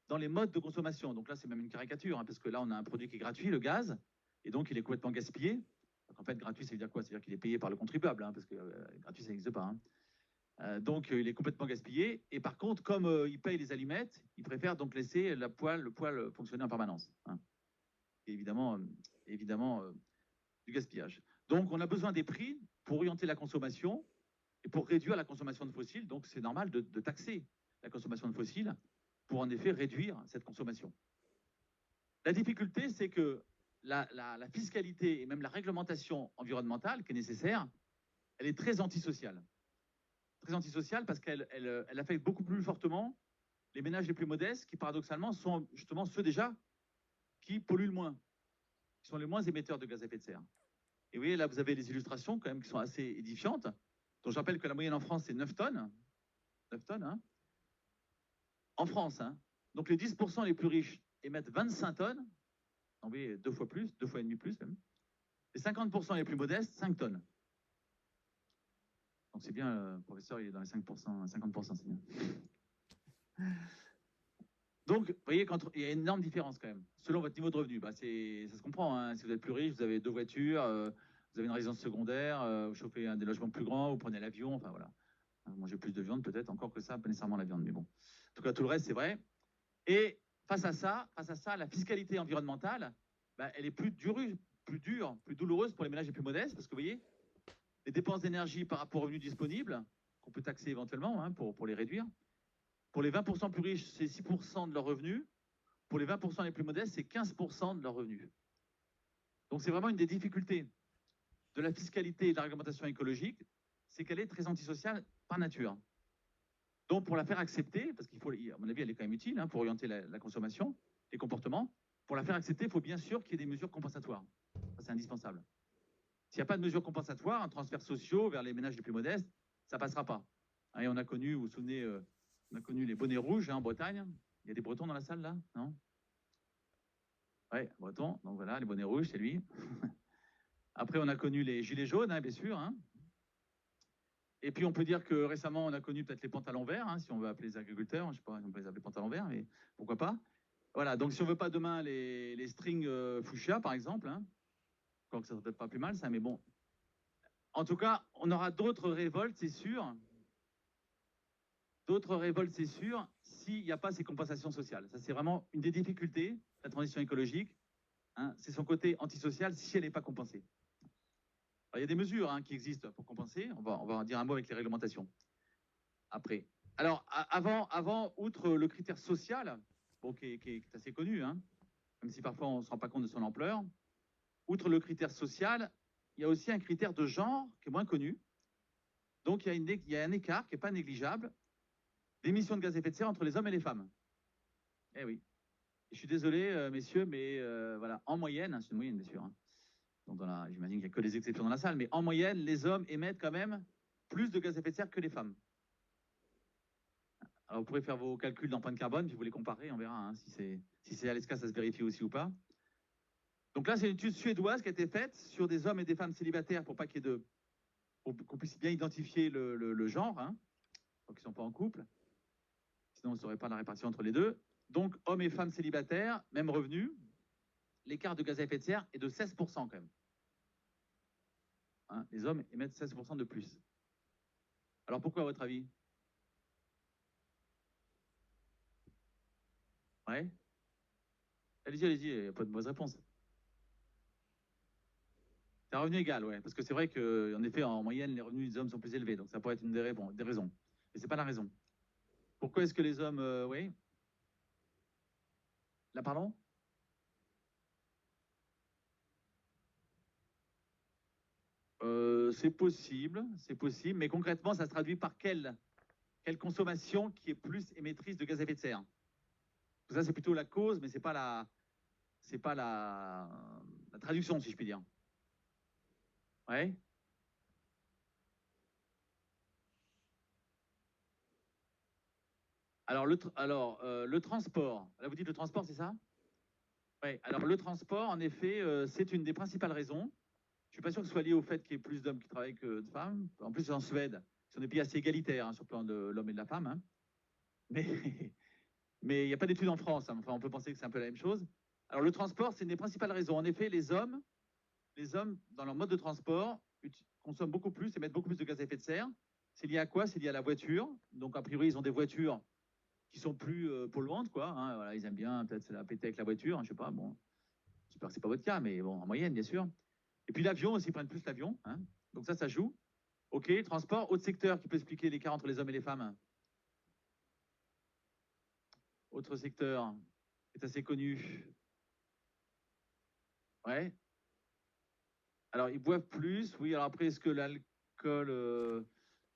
dans les modes de consommation. Donc là c'est même une caricature, hein, parce que là on a un produit qui est gratuit, le gaz, et donc il est complètement gaspillé. Donc en fait gratuit ça veut dire quoi? Ça veut dire qu'il est payé par le contribuable, hein, parce que gratuit ça n'existe pas. Hein. Donc il est complètement gaspillé. Et par contre, comme il paye les allumettes, il préfère donc laisser le poêle fonctionner en permanence. Hein. Et évidemment, du gaspillage. Donc on a besoin des prix pour orienter la consommation et pour réduire la consommation de fossiles. Donc c'est normal de taxer la consommation de fossiles pour en effet réduire cette consommation. La difficulté, c'est que la fiscalité et même la réglementation environnementale qui est nécessaire, elle est très antisociale. Très antisociale parce qu'elle affecte beaucoup plus fortement les ménages les plus modestes qui, paradoxalement, sont justement ceux déjà qui polluent le moins, qui sont les moins émetteurs de gaz à effet de serre. Et vous voyez, là, vous avez les illustrations quand même qui sont assez édifiantes. Donc, je rappelle que la moyenne en France, c'est 9 tonnes. 9 tonnes, hein. En France, hein. Donc, les 10% les plus riches émettent 25 tonnes. Donc, vous voyez, 2 fois plus, 2 fois et demi plus même. Les 50% les plus modestes, 5 tonnes. Donc, c'est bien, le professeur, il est dans les 5%, 50%, c'est bien. Donc, vous voyez, il y a une énorme différence quand même, selon votre niveau de revenu. Bah, ça se comprend, hein. Si vous êtes plus riche, vous avez 2 voitures, vous avez une résidence secondaire, vous chauffez des logements plus grands, vous prenez l'avion, enfin voilà. Vous mangez plus de viande peut-être, encore que ça, pas nécessairement la viande, mais bon. En tout cas, tout le reste, c'est vrai. Et face à ça, la fiscalité environnementale, bah, elle est plus dure, plus douloureuse pour les ménages les plus modestes, parce que vous voyez, les dépenses d'énergie par rapport aux revenus disponibles, qu'on peut taxer éventuellement hein, pour les réduire, pour les 20% plus riches, c'est 6% de leurs revenus. Pour les 20% les plus modestes, c'est 15% de leurs revenus. Donc c'est vraiment une des difficultés de la fiscalité et de la réglementation écologique, c'est qu'elle est très antisociale par nature. Donc pour la faire accepter, parce qu'il faut, à mon avis, elle est quand même utile hein, pour orienter la consommation, les comportements, pour la faire accepter, il faut bien sûr qu'il y ait des mesures compensatoires. Ça, c'est indispensable. S'il n'y a pas de mesures compensatoires, un transfert sociaux vers les ménages les plus modestes, ça ne passera pas. Et on a connu, vous vous souvenez, on a connu les bonnets rouges hein, en Bretagne. Il y a des Bretons dans la salle là, non? Oui, Breton. Donc voilà, les bonnets rouges, c'est lui. Après, on a connu les gilets jaunes, hein, bien sûr. Hein. Et puis, on peut dire que récemment, on a connu peut-être les pantalons verts, hein, si on veut appeler les agriculteurs. Je ne sais pas si on peut les appeler pantalons verts, mais pourquoi pas. Voilà, donc si on ne veut pas demain les strings fuchsia, par exemple, hein, encore que ça ne serait peut-être pas plus mal, ça, mais bon. En tout cas, on aura d'autres révoltes, c'est sûr. D'autres révoltes, c'est sûr, s'il n'y a pas ces compensations sociales. Ça, c'est vraiment une des difficultés de la transition écologique. Hein, c'est son côté antisocial si elle n'est pas compensée. Alors, il y a des mesures hein, qui existent pour compenser. On va en dire un mot avec les réglementations. Après. Alors, avant outre le critère social, bon, qui est assez connu, hein, même si parfois on ne se rend pas compte de son ampleur, outre le critère social, il y a aussi un critère de genre qui est moins connu. Donc, il y a un écart qui n'est pas négligeable d'émissions de gaz à effet de serre entre les hommes et les femmes. Eh oui. Je suis désolé, messieurs, mais voilà, en moyenne, hein, c'est une moyenne, bien sûr. Hein. Donc, j'imagine qu'il n'y a que des exceptions dans la salle, mais en moyenne, les hommes émettent quand même plus de gaz à effet de serre que les femmes. Alors, vous pourrez faire vos calculs d'empreinte carbone, puis vous les comparez, on verra hein, si c'est à l'ESCA, ça se vérifie aussi ou pas. Donc là, c'est une étude suédoise qui a été faite sur des hommes et des femmes célibataires pour qu'on puisse bien identifier le genre, hein, donc ils ne sont pas en couple. Sinon, on ne saurait pas la répartition entre les deux. Donc, hommes et femmes célibataires, même revenu. l'écart de gaz à effet de serre est de 16% quand même. Hein, les hommes émettent 16% de plus. Alors pourquoi à votre avis? Ouais. Allez-y, allez-y, il n'y a pas de mauvaise réponse. C'est un revenu égal, ouais. Parce que c'est vrai qu'en effet, en moyenne, les revenus des hommes sont plus élevés. Donc ça pourrait être une des raisons. Mais ce n'est pas la raison. Pourquoi est-ce que les hommes... oui. Là, pardon? C'est possible, mais concrètement, ça se traduit par quelle consommation qui est plus émettrice de gaz à effet de serre? Ça, c'est plutôt la cause, mais c'est pas la traduction, si je puis dire. Ouais. Alors, le transport. Là, vous dites le transport, c'est ça? Oui. Alors, le transport, en effet, c'est une des principales raisons. Je suis pas sûr que ce soit lié au fait qu'il y ait plus d'hommes qui travaillent que de femmes. En plus, en Suède, ce sont des pays assez égalitaires hein, sur le plan de l'homme et de la femme. Hein. Mais mais il n'y a pas d'études en France. Hein. Enfin, on peut penser que c'est un peu la même chose. Alors, le transport, c'est une des principales raisons. En effet, les hommes, dans leur mode de transport, consomment beaucoup plus, émettent beaucoup plus de gaz à effet de serre. C'est lié à quoi? C'est lié à la voiture. Donc, a priori, ils ont des voitures qui sont plus polluantes, quoi. Hein. Voilà, ils aiment bien peut-être se la péter avec la voiture. Hein, je sais pas. Bon, j'espère que c'est pas votre cas, mais bon, en moyenne, bien sûr. Et puis l'avion aussi, ils prennent plus l'avion. Hein. Donc ça joue. Ok, transport, autre secteur qui peut expliquer l'écart entre les hommes et les femmes. Autre secteur, est assez connu. Ouais. Alors, ils boivent plus, oui. Alors après, est-ce que l'alcool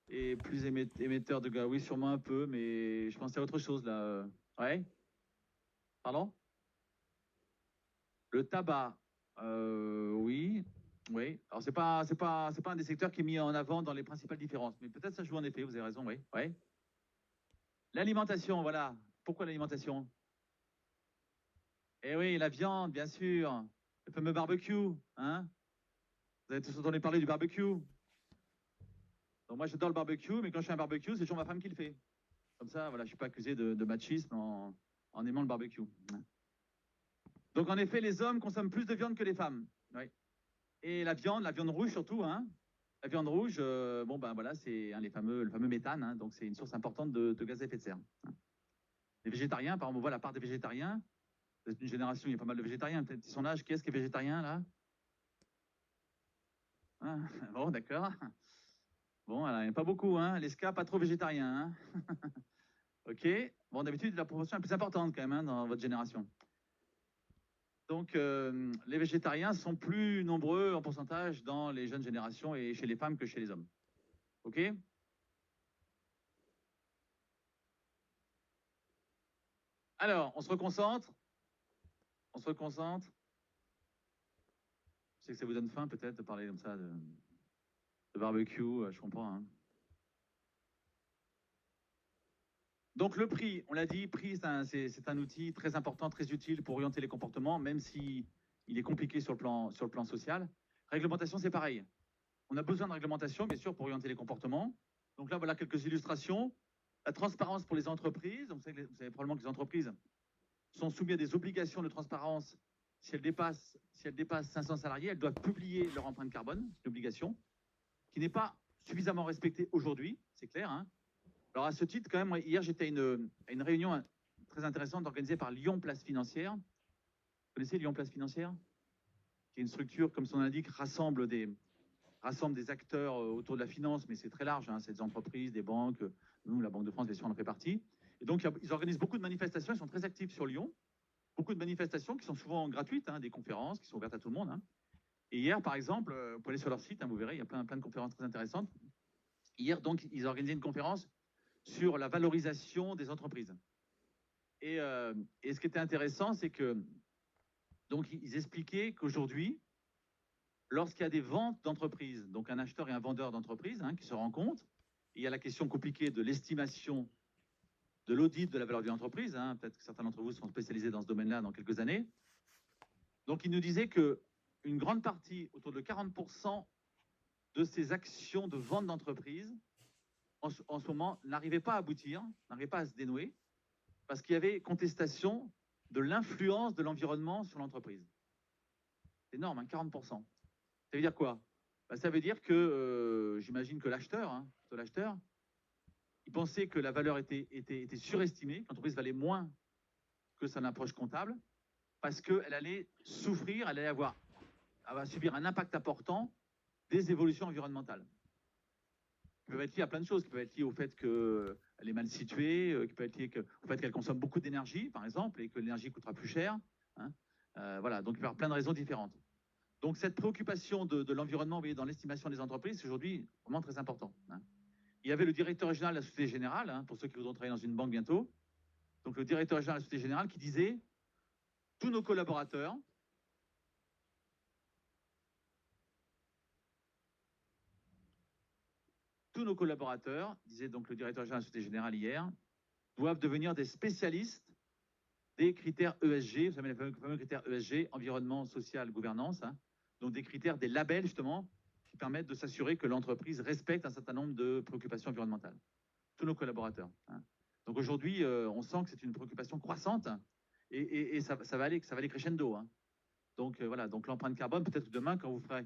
est plus émetteur de gaz? Oui, sûrement un peu, mais je pensais à autre chose là. Ouais. Pardon? Le tabac, oui. Oui. Alors, c'est pas un des secteurs qui est mis en avant dans les principales différences, mais peut-être ça joue en effet, vous avez raison, oui. Ouais. L'alimentation, voilà. Pourquoi l'alimentation? Eh oui, la viande, bien sûr. Le fameux barbecue, hein? Vous avez tous entendu parler du barbecue? Donc moi, j'adore le barbecue, mais quand je fais un barbecue, c'est toujours ma femme qui le fait. Comme ça, voilà, je ne suis pas accusé de machisme en aimant le barbecue. Donc en effet, les hommes consomment plus de viande que les femmes. Oui. Et la viande rouge surtout, hein? La viande rouge, bon ben voilà, c'est hein, le fameux méthane, hein, donc c'est une source importante de gaz à effet de serre. Hein. Les végétariens, par exemple, on voit la part des végétariens. C'est une génération, il y a pas mal de végétariens. Peut-être son âge, qui est-ce qui est végétarien là? Hein. Bon, d'accord. Bon, il n'y en a pas beaucoup, hein. Les SCA, pas trop végétariens. Hein. Ok. Bon, d'habitude, la proportion est plus importante quand même hein, dans votre génération. Donc, les végétariens sont plus nombreux en pourcentage dans les jeunes générations et chez les femmes que chez les hommes. Ok. Alors, on se reconcentre. On se reconcentre. Je sais que ça vous donne faim peut-être de parler comme ça de barbecue, je comprends. Hein. Donc le prix, on l'a dit, prix c'est un outil très important, très utile pour orienter les comportements, même si il est compliqué sur le plan social. Réglementation, c'est pareil. On a besoin de réglementation, bien sûr, pour orienter les comportements. Donc là, voilà quelques illustrations. La transparence pour les entreprises. Donc, vous savez probablement que les entreprises sont soumises à des obligations de transparence. Si elles dépassent 500 salariés, elles doivent publier leur empreinte carbone, c'est une obligation, qui n'est pas suffisamment respectée aujourd'hui, c'est clair. Hein. Alors à ce titre, quand même, hier j'étais à une réunion très intéressante organisée par Lyon Place Financière. Vous connaissez Lyon Place Financière? Qui est une structure, comme son nom l'indique, rassemble des acteurs autour de la finance, mais c'est très large, hein, c'est des entreprises, des banques, nous, la Banque de France, bien sûr, on en fait partie. Et donc, ils organisent beaucoup de manifestations, ils sont très actifs sur Lyon, beaucoup de manifestations qui sont souvent gratuites, hein, des conférences qui sont ouvertes à tout le monde. Hein. Et hier, par exemple, vous pouvez aller sur leur site, hein, vous verrez, il y a plein de conférences très intéressantes. Hier, donc, ils organisaient une conférence sur la valorisation des entreprises. Et ce qui était intéressant, c'est que donc ils expliquaient qu'aujourd'hui, lorsqu'il y a des ventes d'entreprises, donc un acheteur et un vendeur d'entreprise hein, qui se rencontrent, il y a la question compliquée de l'estimation de l'audit de la valeur d'une entreprise. Hein, peut-être que certains d'entre vous seront spécialisés dans ce domaine-là dans quelques années. Donc, ils nous disaient qu'une grande partie, autour de 40% de ces actions de vente d'entreprise, en ce moment, n'arrivaient pas à aboutir, n'arrivaient pas à se dénouer, parce qu'il y avait contestation de l'influence de l'environnement sur l'entreprise. C'est énorme, hein, 40%. Ça veut dire quoi? Bah, ça veut dire que, j'imagine que l'acheteur, hein, il pensait que la valeur était surestimée, que l'entreprise valait moins que son approche comptable, parce qu'elle allait souffrir, elle va subir un impact important des évolutions environnementales. Qui peuvent être liées à plein de choses, qui peuvent être liées au fait qu'elle est mal située, qui peuvent être liées au fait qu'elle consomme beaucoup d'énergie, par exemple, et que l'énergie coûtera plus cher. Hein. Voilà, donc il peut y avoir plein de raisons différentes. Donc cette préoccupation de l'environnement, vous voyez, dans l'estimation des entreprises, c'est aujourd'hui vraiment très important. Hein. Il y avait le directeur régional de la Société Générale, hein, pour ceux qui voudront travailler dans une banque bientôt, donc le directeur régional de la Société Générale qui disait « Tous nos collaborateurs disait donc le directeur général de la Société Générale hier, doivent devenir des spécialistes des critères ESG, vous savez les fameux critères ESG, environnement, social, gouvernance, hein, donc des critères, des labels justement, qui permettent de s'assurer que l'entreprise respecte un certain nombre de préoccupations environnementales. Tous nos collaborateurs. Hein. Donc aujourd'hui, on sent que c'est une préoccupation croissante et ça va aller crescendo. Hein. Donc voilà, donc l'empreinte carbone, peut-être demain, quand vous ferez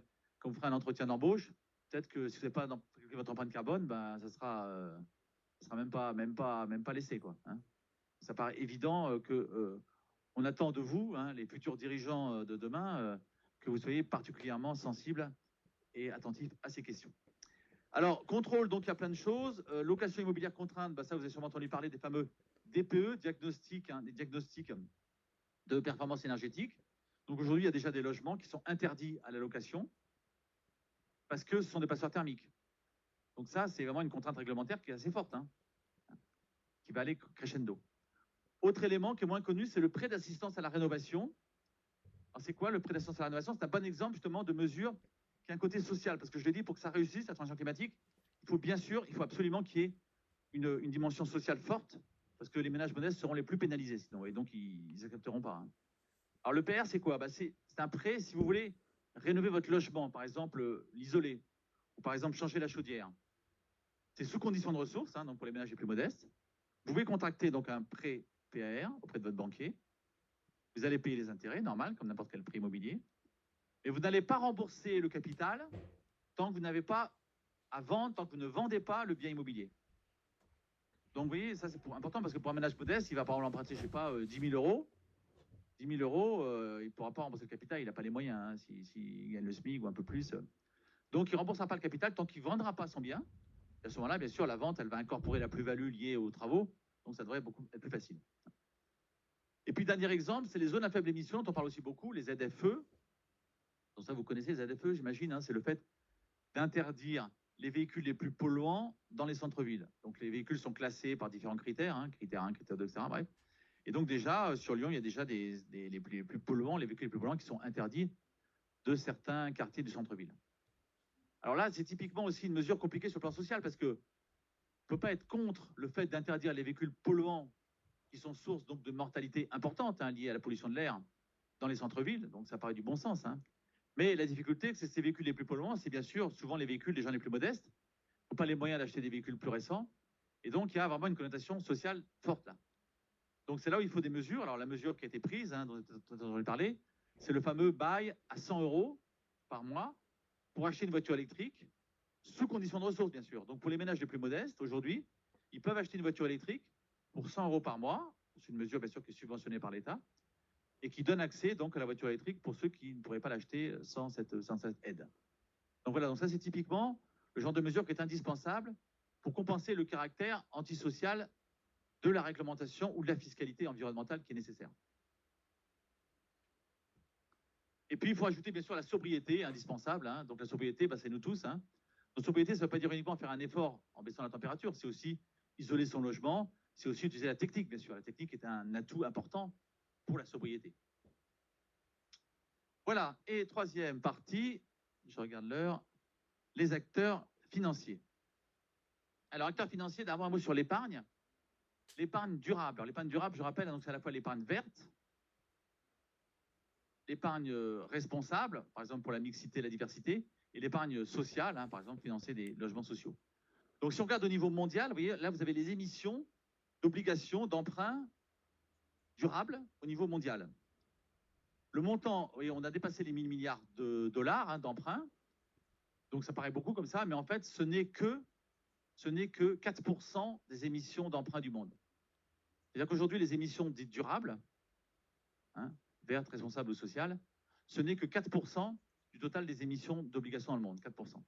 un entretien d'embauche, peut-être que si vous n'avez pas votre empreinte carbone, ben, ça sera même pas laissé, quoi. Hein. Ça paraît évident que on attend de vous, hein, les futurs dirigeants de demain, que vous soyez particulièrement sensibles et attentifs à ces questions. Alors, contrôle, donc il y a plein de choses. Location immobilière contrainte, bah, ça vous avez sûrement entendu parler des fameux DPE, diagnostics, hein, des diagnostics de performance énergétique. Donc aujourd'hui, il y a déjà des logements qui sont interdits à la location parce que ce sont des passoires thermiques. Donc ça, c'est vraiment une contrainte réglementaire qui est assez forte, hein, qui va aller crescendo. Autre élément qui est moins connu, c'est le prêt d'assistance à la rénovation. Alors c'est quoi le prêt d'assistance à la rénovation? C'est un bon exemple justement de mesure qui a un côté social, parce que je l'ai dit, pour que ça réussisse, la transition climatique, il faut absolument qu'il y ait une dimension sociale forte, parce que les ménages modestes seront les plus pénalisés sinon, et donc ils n'accepteront pas. Hein. Alors le PR, c'est quoi? Bah, c'est un prêt, si vous voulez rénover votre logement, par exemple l'isoler, ou par exemple changer la chaudière. C'est sous condition de ressources, hein, donc pour les ménages les plus modestes. Vous pouvez contracter donc un prêt PAR auprès de votre banquier. Vous allez payer les intérêts, normal, comme n'importe quel prêt immobilier. Mais vous n'allez pas rembourser le capital tant que vous n'avez pas à vendre, tant que vous ne vendez pas le bien immobilier. Donc vous voyez, ça c'est important parce que pour un ménage modeste, il va par exemple emprunter, je ne sais pas, 10 000 euros. 10 000 euros, il ne pourra pas rembourser le capital, il n'a pas les moyens, hein, s'il gagne le SMIC ou un peu plus. Donc il ne remboursera pas le capital tant qu'il ne vendra pas son bien. Et à ce moment-là, bien sûr, la vente, elle va incorporer la plus-value liée aux travaux, donc ça devrait être plus facile. Et puis, dernier exemple, c'est les zones à faible émission, dont on parle aussi beaucoup, les ZFE. Donc ça, vous connaissez les ZFE, j'imagine, hein, c'est le fait d'interdire les véhicules les plus polluants dans les centres-villes. Donc les véhicules sont classés par différents critères, hein, critère 1, critère 2, etc. Bref. Et donc déjà, sur Lyon, il y a déjà les plus polluants, les véhicules les plus polluants qui sont interdits de certains quartiers du centre-ville. Alors là, c'est typiquement aussi une mesure compliquée sur le plan social, parce que on ne peut pas être contre le fait d'interdire les véhicules polluants qui sont source donc de mortalité importante, hein, liée à la pollution de l'air dans les centres-villes, donc ça paraît du bon sens. Hein. Mais la difficulté, c'est que ces véhicules les plus polluants, c'est bien sûr souvent les véhicules des gens les plus modestes, qui n'ont pas les moyens d'acheter des véhicules plus récents, et donc il y a vraiment une connotation sociale forte là. Donc c'est là où il faut des mesures. Alors la mesure qui a été prise, hein, dont on a parlé, c'est le fameux bail à 100 € par mois pour acheter une voiture électrique, sous condition de ressources bien sûr. Donc pour les ménages les plus modestes, aujourd'hui, ils peuvent acheter une voiture électrique pour 100 € par mois. C'est une mesure bien sûr qui est subventionnée par l'État et qui donne accès donc à la voiture électrique pour ceux qui ne pourraient pas l'acheter sans cette aide. Donc voilà, donc ça c'est typiquement le genre de mesure qui est indispensable pour compenser le caractère antisocial de la réglementation ou de la fiscalité environnementale qui est nécessaire. Et puis il faut ajouter bien sûr la sobriété indispensable. Hein. Donc la sobriété, bah, c'est nous tous. Hein. Donc sobriété, ça ne veut pas dire uniquement faire un effort en baissant la température, c'est aussi isoler son logement, c'est aussi utiliser la technique, bien sûr. La technique est un atout important pour la sobriété. Voilà, et troisième partie, je regarde l'heure, les acteurs financiers. Alors, acteurs financiers, d'abord un mot sur l'épargne. L'épargne durable. Alors, l'épargne durable, je rappelle, c'est à la fois l'épargne verte, l'épargne responsable, par exemple pour la mixité et la diversité, et l'épargne sociale, hein, par exemple financer des logements sociaux. Donc, si on regarde au niveau mondial, vous voyez, là, vous avez les émissions d'obligations, d'emprunts durables au niveau mondial. Le montant, oui, on a dépassé les 1000 milliards de dollars hein, d'emprunts. Donc ça paraît beaucoup comme ça, mais en fait, ce n'est que 4% des émissions d'emprunt du monde. C'est-à-dire qu'aujourd'hui, les émissions dites durables, hein, vertes, responsables ou sociales, ce n'est que 4% du total des émissions d'obligations dans le monde, 4%.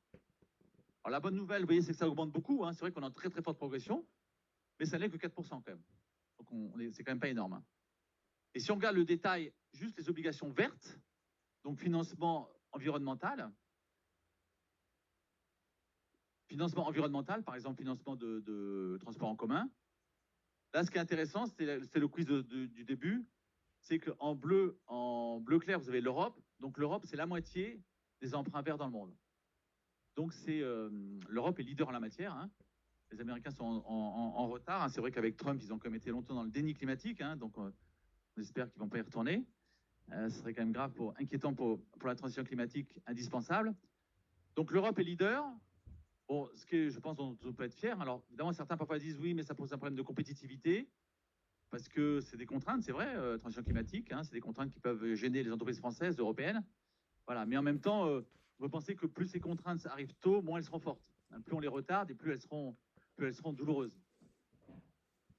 Alors la bonne nouvelle, vous voyez, c'est que ça augmente beaucoup. Hein. C'est vrai qu'on a une très très forte progression, mais ça n'est que 4% quand même. Donc c'est quand même pas énorme. Hein. Et si on regarde le détail, juste les obligations vertes, donc financement environnemental, par exemple financement de transport en commun. Là, ce qui est intéressant, c'est le quiz du début, c'est qu'en bleu clair, vous avez l'Europe. Donc l'Europe, c'est la moitié des emprunts verts dans le monde. Donc l'Europe est leader en la matière. Hein. Les Américains sont en retard. Hein. C'est vrai qu'avec Trump, ils ont quand même été longtemps dans le déni climatique. Hein. Donc on espère qu'ils ne vont pas y retourner. Ce serait quand même grave, inquiétant pour la transition climatique indispensable. Donc l'Europe est leader. Bon, ce que je pense dont on peut être fier. Alors évidemment, certains parfois disent oui, mais ça pose un problème de compétitivité. Parce que c'est des contraintes, c'est vrai, transition climatique, hein, c'est des contraintes qui peuvent gêner les entreprises françaises, européennes. Voilà. Mais en même temps, on peut penser que plus ces contraintes arrivent tôt, moins elles seront fortes. Hein, plus on les retarde et plus elles seront douloureuses.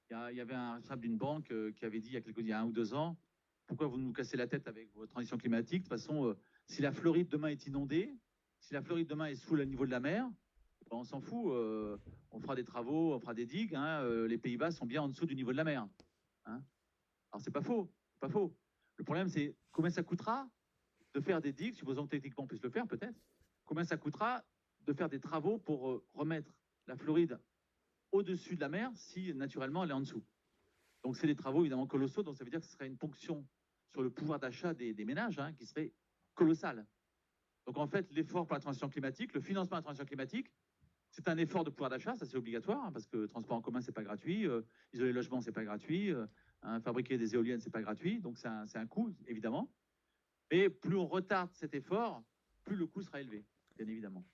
Il y avait un responsable d'une banque qui avait dit il y a 1 ou 2 ans, pourquoi vous nous cassez la tête avec votre transition climatique? De toute façon, si la Floride demain est inondée, si la Floride demain est sous le niveau de la mer, ben, on s'en fout, on fera des travaux, on fera des digues, hein, les Pays-Bas sont bien en dessous du niveau de la mer. Hein. Alors c'est pas faux, pas faux. Le problème c'est combien ça coûtera de faire des digues, supposons que techniquement on puisse le faire peut-être, combien ça coûtera de faire des travaux pour remettre la Floride au-dessus de la mer si naturellement elle est en dessous. Donc c'est des travaux évidemment colossaux, donc ça veut dire que ce serait une ponction sur le pouvoir d'achat des ménages hein, qui serait colossale. Donc en fait l'effort pour la transition climatique, le financement de la transition climatique, c'est un effort de pouvoir d'achat, ça c'est obligatoire, hein, parce que le transport en commun c'est pas gratuit, isoler le logement c'est pas gratuit, hein, fabriquer des éoliennes c'est pas gratuit, donc c'est un coût évidemment. Mais plus on retarde cet effort, plus le coût sera élevé, bien évidemment.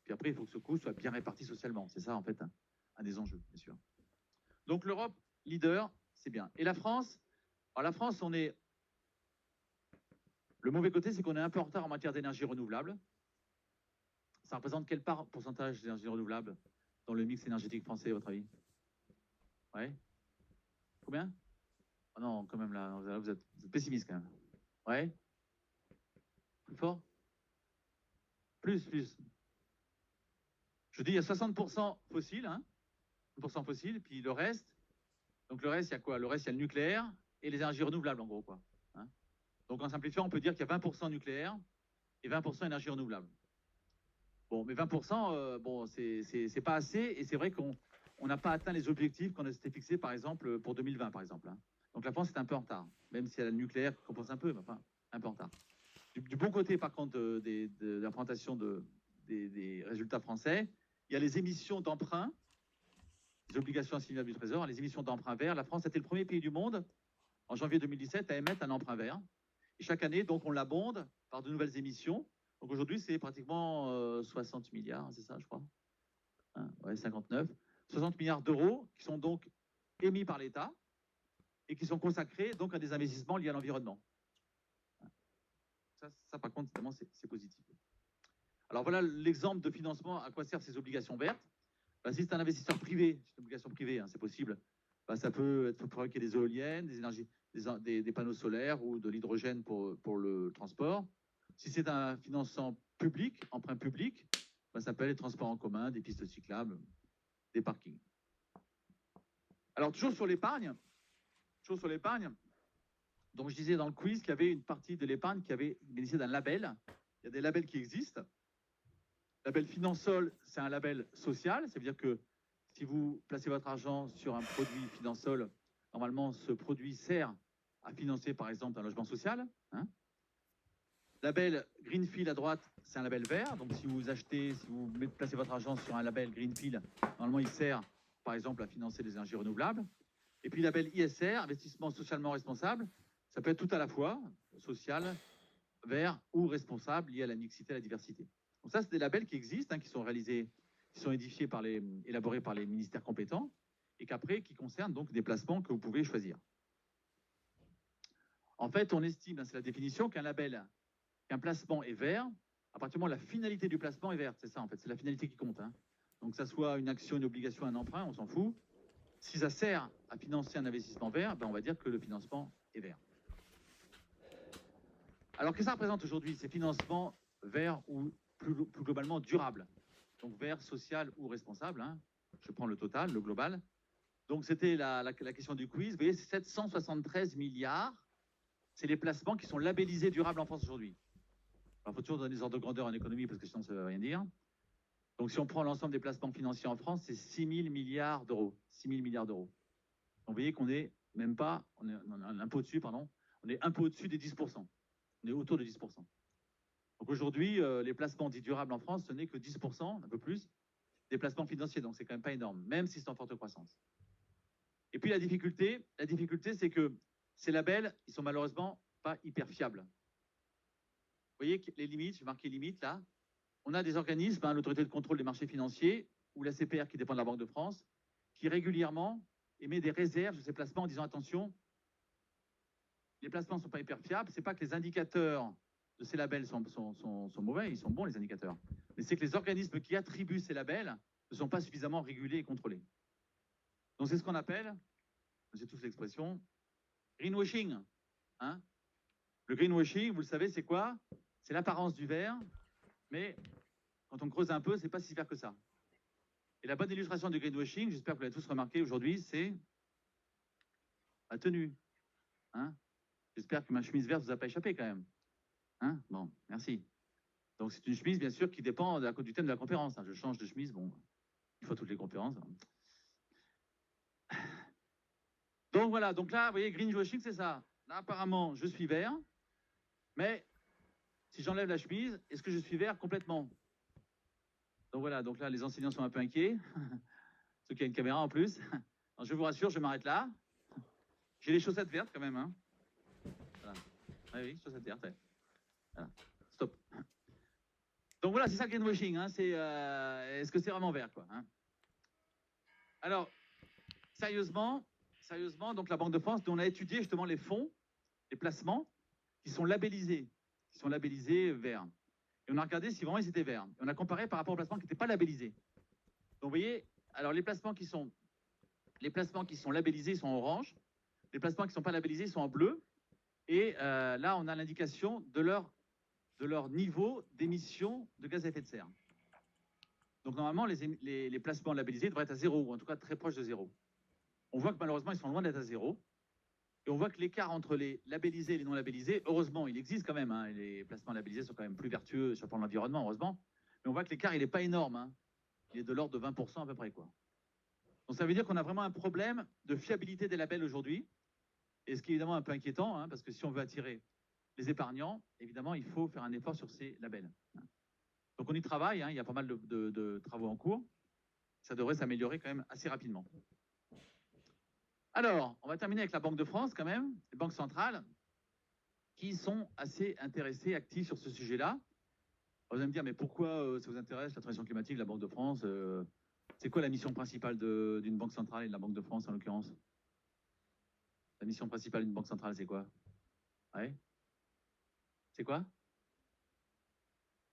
Puis après il faut que ce coût soit bien réparti socialement, c'est ça en fait un des enjeux, bien sûr. Donc l'Europe leader, c'est bien. Et la France, alors la France on est, le mauvais côté c'est qu'on est un peu en retard en matière d'énergie renouvelable. Ça représente quel pourcentage d'énergie renouvelable dans le mix énergétique français, à votre avis? Ouais. Combien? Oh non, quand même, là, vous êtes pessimiste, quand même. Ouais. Plus fort? Plus. Je dis, il y a 60% fossiles, hein, 60% fossiles, puis le reste, donc le reste, il y a quoi? Le reste, il y a le nucléaire et les énergies renouvelables, en gros, quoi. Hein. Donc, en simplifiant, on peut dire qu'il y a 20% nucléaire et 20% énergie renouvelable. Bon, mais 20%, bon, c'est pas assez, et c'est vrai qu'on n'a pas atteint les objectifs qu'on s'était fixés, par exemple, pour 2020, par exemple. Hein. Donc la France est un peu en retard, même si elle a le nucléaire qui compense un peu, mais enfin, un peu en retard. Du bon côté, par contre, de la présentation des résultats français, il y a les émissions d'emprunt, les obligations assimilables du Trésor, les émissions d'emprunt vert. La France était le premier pays du monde, en janvier 2017, à émettre un emprunt vert. Et chaque année, donc, on l'abonde par de nouvelles émissions. Donc aujourd'hui, c'est pratiquement 60 milliards, c'est ça, je crois. Hein, ouais, 59. 60 milliards d'euros qui sont donc émis par l'État et qui sont consacrés donc à des investissements liés à l'environnement. Ça, par contre, évidemment, c'est positif. Alors voilà l'exemple de financement, à quoi servent ces obligations vertes. Ben, si c'est un investisseur privé, c'est une obligation privée, hein, c'est possible, ben, ça peut être pour fabriquer des éoliennes, des énergies, des panneaux solaires ou de l'hydrogène pour le transport. Si c'est un financement public, emprunt public, ben, ça peut être les transports en commun, des pistes cyclables, des parkings. Alors toujours sur l'épargne, donc je disais dans le quiz qu'il y avait une partie de l'épargne qui avait bénéficié d'un label. Il y a des labels qui existent. Le label Finansol, c'est un label social, ça veut dire que si vous placez votre argent sur un produit Finansol, normalement ce produit sert à financer par exemple un logement social. Hein. Label Greenfield à droite, c'est un label vert, donc si vous placez votre argent sur un label Greenfield, normalement il sert par exemple à financer des énergies renouvelables. Et puis label ISR, investissement socialement responsable, ça peut être tout à la fois, social, vert ou responsable, lié à la mixité et à la diversité. Donc ça, c'est des labels qui existent, hein, qui sont réalisés, qui sont élaborés par les ministères compétents, et qu'après, qui concernent donc des placements que vous pouvez choisir. En fait, on estime, hein, c'est la définition, qu'un placement est vert à partir du moment où la finalité du placement est verte. C'est ça, en fait, c'est la finalité qui compte. Hein. Donc, que ça soit une action, une obligation, un emprunt, on s'en fout. Si ça sert à financer un investissement vert, ben on va dire que le financement est vert. Alors, qu'est-ce que ça représente aujourd'hui, ces financements verts ou plus globalement durables? Donc, vert, social ou responsable. Hein. Je prends le total, le global. Donc, c'était la question du quiz. Vous voyez, c'est 773 milliards. C'est les placements qui sont labellisés durables en France aujourd'hui. Alors, il faut toujours donner des ordres de grandeur en économie parce que sinon, ça ne veut rien dire. Donc, si on prend l'ensemble des placements financiers en France, c'est 6 000 milliards d'euros. 6 000 milliards d'euros. Donc, vous voyez qu'on n'est même pas, on est un peu au-dessus, pardon, on est un peu au-dessus des 10%. On est autour de 10%. Donc, aujourd'hui, les placements dits durables en France, ce n'est que 10%, un peu plus, des placements financiers. Donc, c'est quand même pas énorme, même si c'est en forte croissance. Et puis, la difficulté, c'est que ces labels, ils sont malheureusement pas hyper fiables. Vous voyez les limites, j'ai marqué limites là. On a des organismes, hein, l'autorité de contrôle des marchés financiers ou la CPR qui dépend de la Banque de France, qui régulièrement émet des réserves sur ces placements en disant attention, les placements ne sont pas hyper fiables. C'est pas que les indicateurs de ces labels sont mauvais, ils sont bons les indicateurs. Mais c'est que les organismes qui attribuent ces labels ne sont pas suffisamment régulés et contrôlés. Donc c'est ce qu'on appelle, j'ai tous l'expression, greenwashing. Hein, le greenwashing, vous le savez, c'est quoi? C'est l'apparence du vert, mais quand on creuse un peu, c'est pas si vert que ça. Et la bonne illustration du greenwashing, j'espère que vous l'avez tous remarqué aujourd'hui, c'est la tenue. Hein, j'espère que ma chemise verte ne vous a pas échappé quand même. Hein, bon, merci. Donc c'est une chemise, bien sûr, qui dépend du thème de la conférence. Hein. Je change de chemise, bon, une fois toutes les conférences. Donc voilà, donc là, vous voyez, greenwashing, c'est ça. Là, apparemment, je suis vert, mais si j'enlève la chemise, est-ce que je suis vert complètement? Donc voilà, donc là, les enseignants sont un peu inquiets. Ceux qui ont une caméra en plus. Alors, je vous rassure, je m'arrête là. J'ai les chaussettes vertes quand même. Hein. Voilà. Ah oui, chaussettes vertes. Ouais. Voilà. Stop. Donc voilà, c'est ça le greenwashing. Hein. Est-ce que c'est vraiment vert quoi, hein. Alors, sérieusement, donc la Banque de France, on a étudié justement les fonds, les placements qui sont labellisés verts. Et on a regardé si vraiment ils étaient verts. Et on a comparé par rapport aux placements qui n'étaient pas labellisés. Donc vous voyez, alors les placements qui sont labellisés sont en orange, les placements qui ne sont pas labellisés sont en bleu. Et là, on a l'indication de leur niveau d'émission de gaz à effet de serre. Donc normalement, les placements labellisés devraient être à 0, ou en tout cas très proches de 0. On voit que malheureusement, ils sont loin d'être à 0. Et on voit que l'écart entre les labellisés et les non labellisés, heureusement, il existe quand même. Hein, les placements labellisés sont quand même plus vertueux sur le plan de l'environnement, heureusement. Mais on voit que l'écart, il n'est pas énorme. Hein. Il est de l'ordre de 20% à peu près, quoi. Donc ça veut dire qu'on a vraiment un problème de fiabilité des labels aujourd'hui. Et ce qui est évidemment un peu inquiétant, hein, parce que si on veut attirer les épargnants, évidemment, il faut faire un effort sur ces labels. Donc on y travaille, hein, il y a pas mal de travaux en cours. Ça devrait s'améliorer quand même assez rapidement. Alors, on va terminer avec la Banque de France quand même, les banques centrales, qui sont assez intéressées, actives sur ce sujet-là. Vous allez me dire, mais pourquoi ça vous intéresse, la transition climatique, la Banque de France c'est quoi la mission principale d'une banque centrale et de la Banque de France en l'occurrence? La mission principale d'une banque centrale, c'est quoi? Ouais. C'est quoi?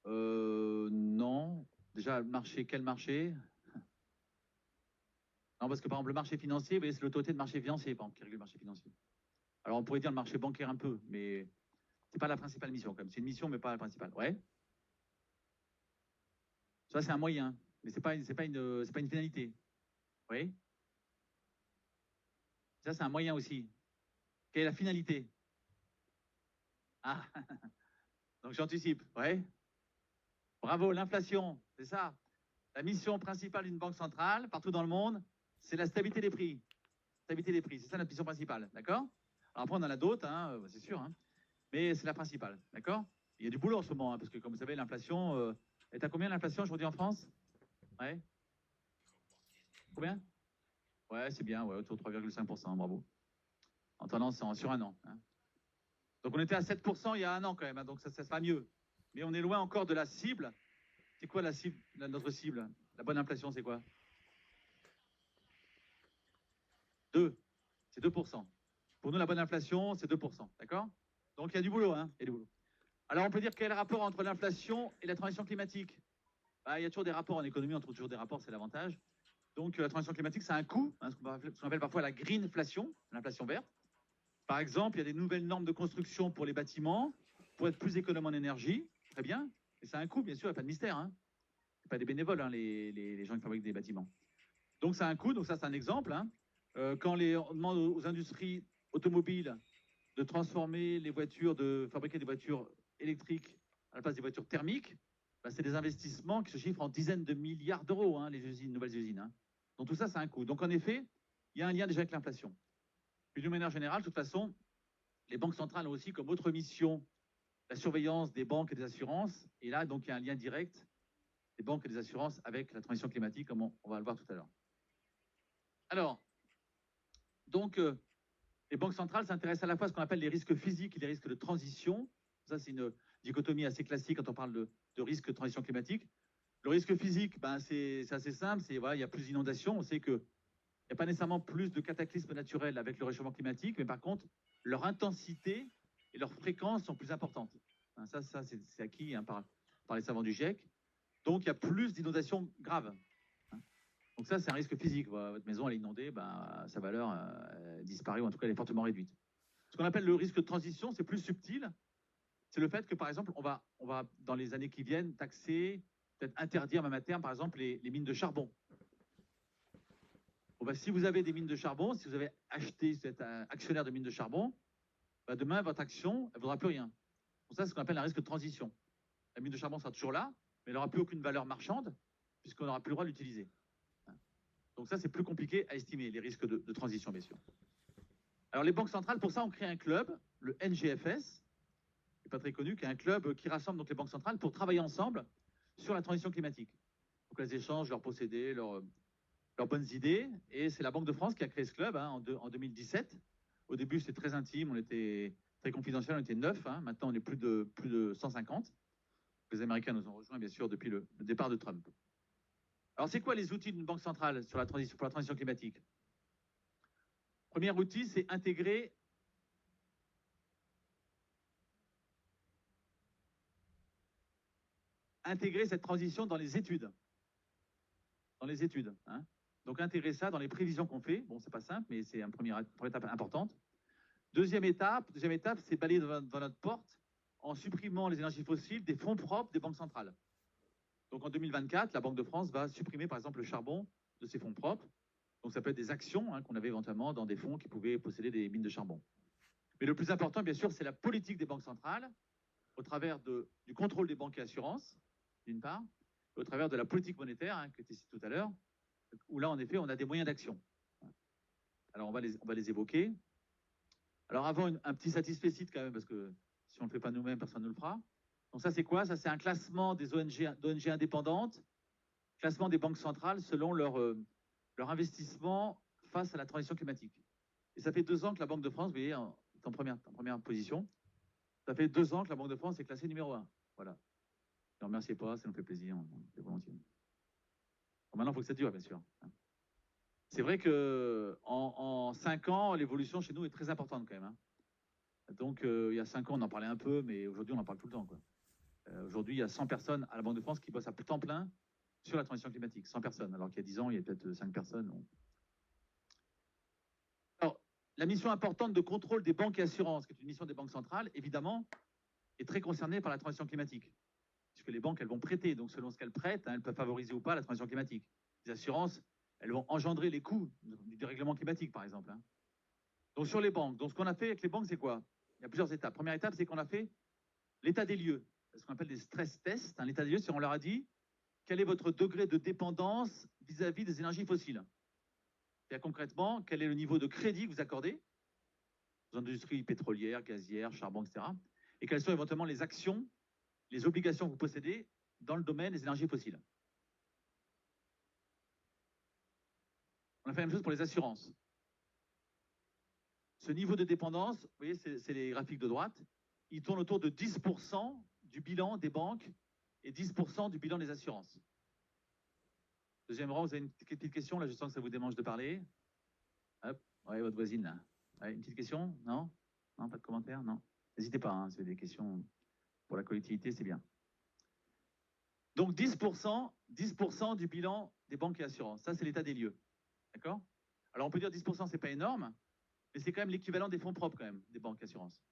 Non. Déjà, marché, quel marché? Non, parce que par exemple, le marché financier, c'est l'autorité de marché financier, par exemple, qui règle le marché financier. Alors, on pourrait dire le marché bancaire un peu, mais c'est pas la principale mission, quand même. C'est une mission, mais pas la principale. Ouais. Ça, c'est un moyen, mais c'est pas une finalité. Oui. Ça, c'est un moyen aussi. Quelle est la finalité? Ah, donc j'anticipe. Ouais. Bravo, l'inflation, c'est ça. La mission principale d'une banque centrale, partout dans le monde, c'est la stabilité des prix. Stabilité des prix, c'est ça notre mission principale, d'accord? Alors après, on en a d'autres, hein, c'est sûr, hein, mais c'est la principale, d'accord? Il y a du boulot en ce moment, hein, parce que comme vous savez, l'inflation est à combien l'inflation aujourd'hui en France? Ouais. Combien? Ouais, c'est bien, ouais, autour de 3,5%, bravo. En tendance sur un an. Hein. Donc on était à 7% il y a un an quand même, hein, donc ça va mieux. Mais on est loin encore de la cible. C'est quoi la cible, notre cible? La bonne inflation, c'est quoi? 2. C'est 2%. Pour nous, la bonne inflation, c'est 2%, d'accord? Donc, il y a du boulot, hein, il y a du boulot. Alors, on peut dire quel est le rapport entre l'inflation et la transition climatique? Il y a toujours des rapports en économie, on trouve toujours des rapports, c'est l'avantage. Donc, la transition climatique, ça a un coût, hein, ce qu'on appelle parfois la greenflation, l'inflation verte. Par exemple, il y a des nouvelles normes de construction pour les bâtiments, pour être plus économe en énergie, très bien, et ça a un coût, bien sûr, il n'y a pas de mystère, hein. Ce pas des bénévoles, hein, les gens qui fabriquent des bâtiments. Donc, ça a un coût, donc ça, c'est un exemple, hein. Quand on demande aux industries automobiles de transformer les voitures, de fabriquer des voitures électriques à la place des voitures thermiques, c'est des investissements qui se chiffrent en dizaines de milliards d'euros, hein, les usines, nouvelles usines, hein. Donc tout ça, c'est un coût. Donc en effet, il y a un lien déjà avec l'inflation. Puis d'une manière générale, de toute façon, les banques centrales ont aussi comme autre mission la surveillance des banques et des assurances. Et là, donc, il y a un lien direct des banques et des assurances avec la transition climatique, comme on va le voir tout à l'heure. Alors, donc, les banques centrales s'intéressent à la fois à ce qu'on appelle les risques physiques et les risques de transition. Ça, c'est une dichotomie assez classique quand on parle de risque de transition climatique. Le risque physique, c'est assez simple. Voilà, il y a plus d'inondations. On sait qu'il n'y a pas nécessairement plus de cataclysmes naturels avec le réchauffement climatique, mais par contre, leur intensité et leur fréquence sont plus importantes. Ça c'est acquis, hein, par les savants du GIEC. Donc, il y a plus d'inondations graves. Donc ça, c'est un risque physique. Votre maison, elle est inondée, sa valeur disparaît, ou en tout cas, elle est fortement réduite. Ce qu'on appelle le risque de transition, c'est plus subtil. C'est le fait que, par exemple, on va dans les années qui viennent, taxer, peut-être interdire même à terme, par exemple, les mines de charbon. Si vous avez des mines de charbon, si vous avez acheté, si vous êtes actionnaire de mines de charbon, demain, votre action, elle ne vaudra plus rien. Donc ça, c'est ce qu'on appelle un risque de transition. La mine de charbon sera toujours là, mais elle n'aura plus aucune valeur marchande, puisqu'on n'aura plus le droit de l'utiliser. Donc ça, c'est plus compliqué à estimer, les risques de transition, bien sûr. Alors les banques centrales, pour ça, ont créé un club, le NGFS, qui n'est pas très connu, qui est un club qui rassemble donc les banques centrales pour travailler ensemble sur la transition climatique. Donc elles échangent leurs procédés, leurs bonnes idées, et c'est la Banque de France qui a créé ce club, hein, en 2017. Au début, c'était très intime, on était très confidentiel, on était 9, hein, maintenant on est plus de 150. Les Américains nous ont rejoints, bien sûr, depuis le départ de Trump. Alors, c'est quoi les outils d'une banque centrale pour la transition climatique? Premier outil, c'est intégrer cette transition dans les études. Hein. Donc, intégrer ça dans les prévisions qu'on fait. Bon, c'est pas simple, mais c'est une première étape importante. Deuxième étape, c'est balayer dans notre porte en supprimant les énergies fossiles des fonds propres des banques centrales. Donc, en 2024, la Banque de France va supprimer, par exemple, le charbon de ses fonds propres. Donc, ça peut être des actions, hein, qu'on avait éventuellement dans des fonds qui pouvaient posséder des mines de charbon. Mais le plus important, bien sûr, c'est la politique des banques centrales au travers du contrôle des banques et assurances, d'une part, et au travers de la politique monétaire, hein, qui était citée tout à l'heure, où là, en effet, on a des moyens d'action. Alors, on va les évoquer. Alors, avant, un petit satisfecit quand même, parce que si on ne le fait pas nous-mêmes, personne ne le fera. Donc, ça, c'est quoi? Ça, c'est un classement des d'ONG indépendantes, classement des banques centrales selon leur investissement face à la transition climatique. Et ça fait 2 ans que la Banque de France, vous voyez, est en première position. Ça fait 2 ans que la Banque de France est classée numéro 1. Voilà. Ne remerciez pas, ça nous fait plaisir, on fait volontiers. Bon, maintenant, il faut que ça dure, bien sûr. C'est vrai qu'en 5 ans, l'évolution chez nous est très importante quand même. Hein. Donc, il y a 5 ans, on en parlait un peu, mais aujourd'hui, on en parle tout le temps. Aujourd'hui, il y a 100 personnes à la Banque de France qui bossent à temps plein sur la transition climatique. 100 personnes, alors qu'il y a 10 ans, il y a peut-être 5 personnes. Alors, la mission importante de contrôle des banques et assurances, qui est une mission des banques centrales, évidemment, est très concernée par la transition climatique. Puisque les banques, elles vont prêter, donc selon ce qu'elles prêtent, hein, elles peuvent favoriser ou pas la transition climatique. Les assurances, elles vont engendrer les coûts du dérèglement climatique, par exemple. Hein. Donc sur les banques, donc ce qu'on a fait avec les banques, c'est quoi? Il y a plusieurs étapes. Première étape, c'est qu'on a fait l'état des lieux, ce qu'on appelle des stress tests. Hein. L'état des lieux, c'est on leur a dit quel est votre degré de dépendance vis-à-vis des énergies fossiles. C'est-à-dire concrètement, quel est le niveau de crédit que vous accordez aux industries pétrolières, gazières, charbon, etc. Et quelles sont éventuellement les actions, les obligations que vous possédez dans le domaine des énergies fossiles. On a fait la même chose pour les assurances. Ce niveau de dépendance, vous voyez, c'est les graphiques de droite, il tourne autour de 10% du bilan des banques et 10% du bilan des assurances. Deuxième rang, vous avez une petite question, là je sens que ça vous démange de parler. Hop, ouais, votre voisine là. Ouais, une petite question? Non? Non, pas de commentaire? Non? N'hésitez pas, hein, si vous avez des questions pour la collectivité, c'est bien. Donc 10% du bilan des banques et assurances. Ça, c'est l'état des lieux. D'accord? Alors on peut dire 10%, c'est pas énorme, mais c'est quand même l'équivalent des fonds propres quand même, des banques et assurances.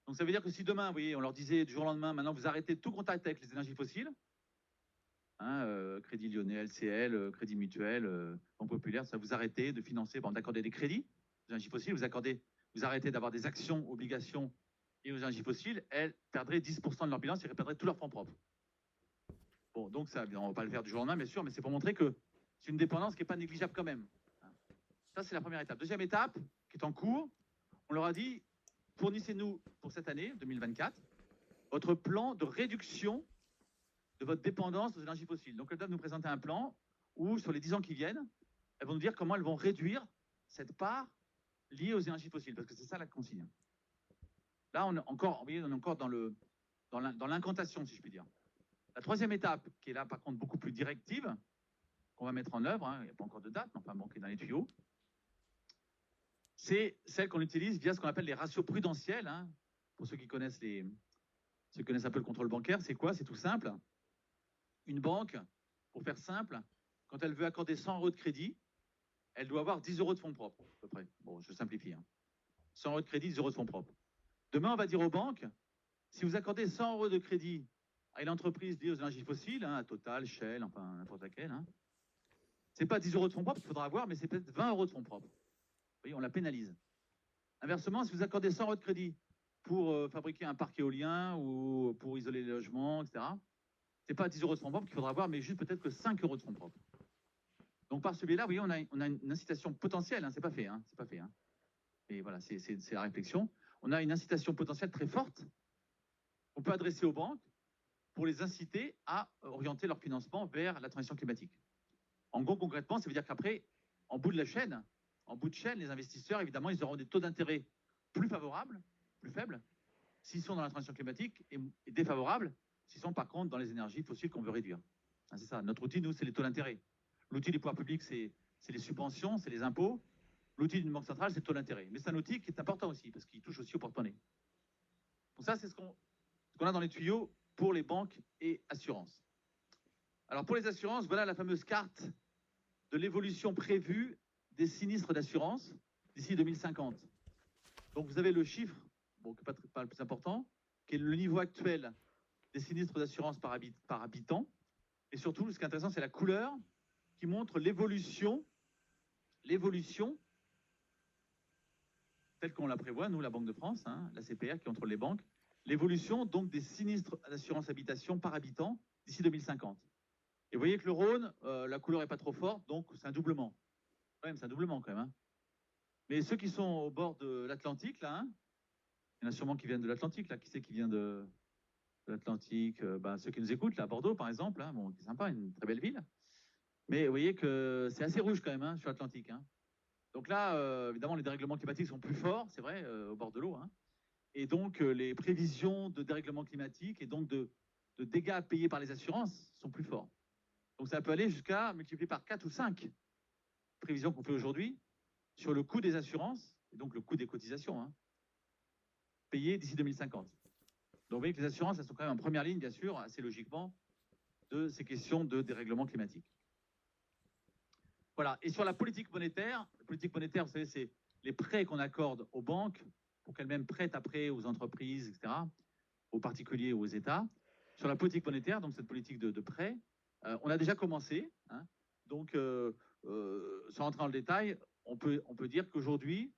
Donc ça veut dire que si demain, vous voyez, on leur disait du jour au lendemain, maintenant vous arrêtez tout contact avec les énergies fossiles, hein, Crédit Lyonnais, LCL, Crédit Mutuel, Banque Populaire, ça vous arrêtez de financer, bon, d'accorder des crédits aux énergies fossiles, vous arrêtez d'avoir des actions, obligations et aux énergies fossiles, elles perdraient 10% de leur bilan, elles perdraient tous leurs fonds propres. Bon, donc ça, on ne va pas le faire du jour au lendemain, bien sûr, mais c'est pour montrer que c'est une dépendance qui n'est pas négligeable quand même. Ça, c'est la première étape. Deuxième étape, qui est en cours, on leur a dit, fournissez-nous pour cette année, 2024, votre plan de réduction de votre dépendance aux énergies fossiles. Donc, elles doivent nous présenter un plan où, sur les 10 ans qui viennent, elles vont nous dire comment elles vont réduire cette part liée aux énergies fossiles, parce que c'est ça la consigne. Là, on est encore, vous voyez, on est encore dans l'incantation, si je puis dire. La troisième étape, qui est là, par contre, beaucoup plus directive, qu'on va mettre en œuvre, hein, il n'y a pas encore de date, mais enfin, bon, qui est dans les tuyaux, c'est celle qu'on utilise via ce qu'on appelle les ratios prudentiels. Hein. Pour ceux qui connaissent un peu le contrôle bancaire, c'est quoi? C'est tout simple. Une banque, pour faire simple, quand elle veut accorder 100 euros de crédit, elle doit avoir 10 euros de fonds propres, à peu près. Bon, je simplifie. Hein. 100 euros de crédit, 10 euros de fonds propres. Demain, on va dire aux banques, si vous accordez 100 euros de crédit à une entreprise liée aux énergies fossiles, hein, à Total, Shell, enfin n'importe laquelle, hein, c'est pas 10 euros de fonds propres qu'il faudra avoir, mais c'est peut-être 20 euros de fonds propres. Vous voyez, on la pénalise. Inversement, si vous accordez 100 euros de crédit pour fabriquer un parc éolien ou pour isoler les logements, etc., c'est pas 10 euros de fonds propres qu'il faudra avoir, mais juste peut-être que 5 euros de fonds propres. Donc par ce biais-là, vous voyez, on a une incitation potentielle, hein, c'est pas fait, hein, c'est pas fait. Hein. Et voilà, c'est la réflexion. On a une incitation potentielle très forte qu'on peut adresser aux banques pour les inciter à orienter leur financement vers la transition climatique. En gros, concrètement, ça veut dire qu'après, en bout de chaîne, les investisseurs, évidemment, ils auront des taux d'intérêt plus favorables, plus faibles, s'ils sont dans la transition climatique, et défavorables s'ils sont par contre dans les énergies fossiles qu'on veut réduire. C'est ça. Notre outil, nous, c'est les taux d'intérêt. L'outil des pouvoirs publics, c'est les subventions, c'est les impôts. L'outil d'une banque centrale, c'est le taux d'intérêt. Mais c'est un outil qui est important aussi, parce qu'il touche aussi au porte-monnaie. Donc ça, c'est ce qu'on a dans les tuyaux pour les banques et assurances. Alors pour les assurances, voilà la fameuse carte de l'évolution prévue des sinistres d'assurance d'ici 2050. Donc vous avez le chiffre, bon, qui n'est pas le plus important, qui est le niveau actuel des sinistres d'assurance par habitant. Et surtout, ce qui est intéressant, c'est la couleur qui montre l'évolution telle qu'on la prévoit, nous, la Banque de France, hein, la CPR qui contrôle les banques, l'évolution donc des sinistres d'assurance habitation par habitant d'ici 2050. Et vous voyez que le Rhône, la couleur n'est pas trop forte, donc c'est un doublement. Quand même, c'est un doublement quand même. Hein. Mais ceux qui sont au bord de l'Atlantique, là, hein, il y en a sûrement qui viennent de l'Atlantique, là. Qui c'est qui vient de l'Atlantique? Ceux qui nous écoutent, là, Bordeaux, par exemple, hein, bon, c'est sympa, une très belle ville. Mais vous voyez que c'est assez rouge quand même hein, sur l'Atlantique. Hein. Donc là, évidemment, les dérèglements climatiques sont plus forts, c'est vrai, au bord de l'eau. Hein. Et donc, les prévisions de dérèglement climatique et donc de dégâts payés par les assurances sont plus forts. Donc ça peut aller jusqu'à multiplier par 4 ou 5 prévisions qu'on fait aujourd'hui sur le coût des assurances, et donc le coût des cotisations, hein, payées d'ici 2050. Donc vous voyez que les assurances, elles sont quand même en première ligne, bien sûr, assez logiquement, de ces questions de dérèglement climatique. Voilà. Et sur la politique monétaire, vous savez, c'est les prêts qu'on accorde aux banques pour qu'elles-mêmes prêtent après aux entreprises, etc., aux particuliers ou aux États. Sur la politique monétaire, donc cette politique de prêt, on a déjà commencé. Hein, donc, sans rentrer dans le détail, on peut dire qu'aujourd'hui,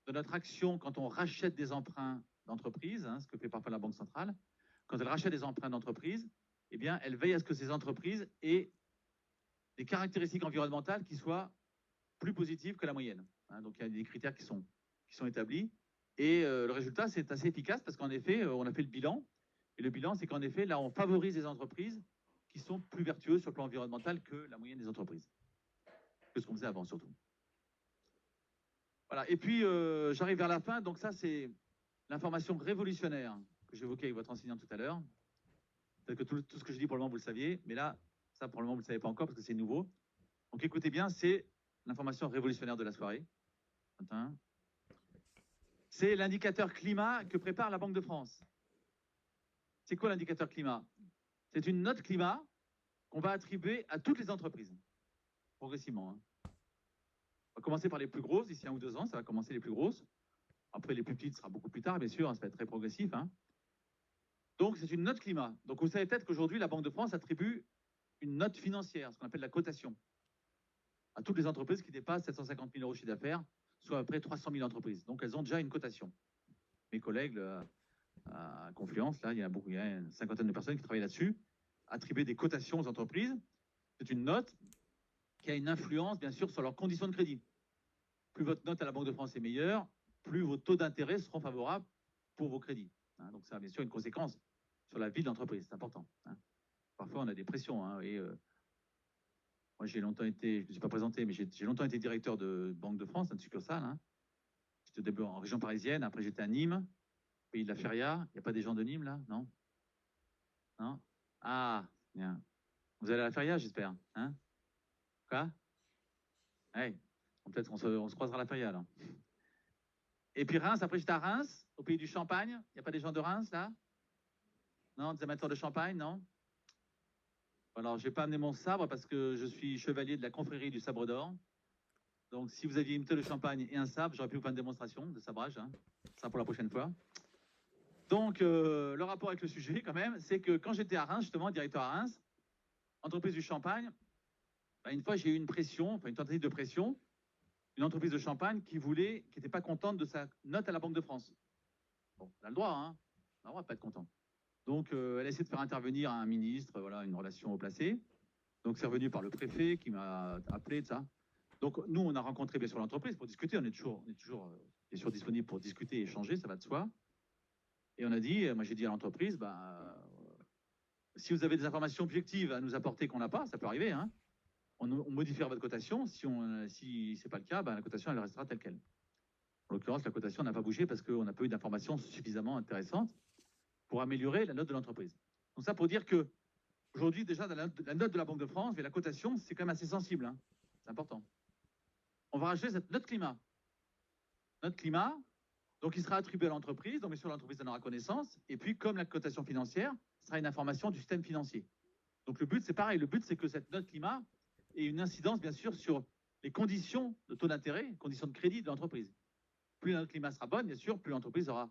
de notre action, quand on rachète des emprunts d'entreprise, hein, ce que fait parfois la Banque centrale, quand elle rachète des emprunts d'entreprise, eh bien, elle veille à ce que ces entreprises aient des caractéristiques environnementales qui soient plus positives que la moyenne. Hein, donc, il y a des critères qui sont établis. Et le résultat, c'est assez efficace parce qu'en effet, on a fait le bilan. Et le bilan, c'est qu'en effet, là, on favorise les entreprises qui sont plus vertueuses sur le plan environnemental que la moyenne des entreprises. Que ce qu'on faisait avant, surtout. Voilà. Et puis, j'arrive vers la fin. Donc ça, c'est l'information révolutionnaire que j'évoquais avec votre enseignant tout à l'heure. Peut-être que tout ce que je dis pour le moment, vous le saviez. Mais là, ça, pour le moment, vous ne le savez pas encore parce que c'est nouveau. Donc écoutez bien, c'est l'information révolutionnaire de la soirée. C'est l'indicateur climat que prépare la Banque de France. C'est quoi l'indicateur climat? C'est une note climat qu'on va attribuer à toutes les entreprises, progressivement. Hein. On va commencer par les plus grosses, d'ici 1 ou 2 ans, ça va commencer les plus grosses. Après, les plus petites, ce sera beaucoup plus tard, bien sûr, hein, ça va être très progressif. Hein. Donc, c'est une note climat. Donc, vous savez peut-être qu'aujourd'hui, la Banque de France attribue une note financière, ce qu'on appelle la cotation, à toutes les entreprises qui dépassent 750 000 euros de chiffre d'affaires, soit à peu près 300 000 entreprises. Donc, elles ont déjà une cotation. Mes collègues à Confluence, là, il y a une 50aine de personnes qui travaillent là-dessus, attribuer des cotations aux entreprises. C'est une note qui a une influence, bien sûr, sur leurs conditions de crédit. Plus votre note à la Banque de France est meilleure, plus vos taux d'intérêt seront favorables pour vos crédits. Hein, donc, ça a bien sûr une conséquence sur la vie de l'entreprise, c'est important. Hein. Parfois, on a des pressions. Hein, et, moi, j'ai longtemps été, je ne me suis pas présenté, mais j'ai longtemps été directeur de Banque de France, de succursale. Hein. J'étais au début en région parisienne, après j'étais à Nîmes, pays de la Feria. Il n'y a pas des gens de Nîmes, là? Non? Non? Ah, bien. Vous allez à la Feria, j'espère. Hein? Quoi? Hey, peut-être on se croisera à la Feria, là. Et puis Reims, après j'étais à Reims, au pays du Champagne. Il n'y a pas des gens de Reims, là? Non, des amateurs de champagne, non? Alors, je n'ai pas amené mon sabre parce que je suis chevalier de la confrérie du sabre d'or. Donc, si vous aviez une bouteille de champagne et un sabre, j'aurais pu vous faire une démonstration de sabrage. Hein. Ça pour la prochaine fois. Donc, le rapport avec le sujet, quand même, c'est que quand j'étais à Reims, justement, directeur à Reims, entreprise du champagne, une fois, j'ai eu une pression, une tentative de pression, une entreprise de champagne qui n'était pas contente de sa note à la Banque de France. Bon, elle a le droit, hein. Elle a le droit de pas être content. Donc, elle a essayé de faire intervenir un ministre, voilà, une relation haut placée. Donc, c'est revenu par le préfet qui m'a appelé, de ça. Donc, nous, on a rencontré bien sûr l'entreprise pour discuter. On est toujours bien sûr disponible pour discuter et échanger, ça va de soi. Et on a dit, moi j'ai dit à l'entreprise, si vous avez des informations objectives à nous apporter qu'on n'a pas, ça peut arriver, hein, on modifiera votre cotation. Si ce n'est pas le cas, la cotation, elle restera telle qu'elle. En l'occurrence, la cotation n'a pas bougé parce qu'on n'a pas eu d'informations suffisamment intéressantes pour améliorer la note de l'entreprise. Donc ça pour dire que aujourd'hui, déjà, la note de la Banque de France, mais la cotation, c'est quand même assez sensible. Hein. C'est important. On va rajouter cette note climat. Note climat, donc il sera attribué à l'entreprise, donc bien sûr l'entreprise en aura connaissance, et puis comme la cotation financière, ce sera une information du système financier. Donc le but, c'est pareil, le but c'est que cette note climat ait une incidence bien sûr sur les conditions de taux d'intérêt, conditions de crédit de l'entreprise. Plus la note climat sera bonne, bien sûr, plus l'entreprise aura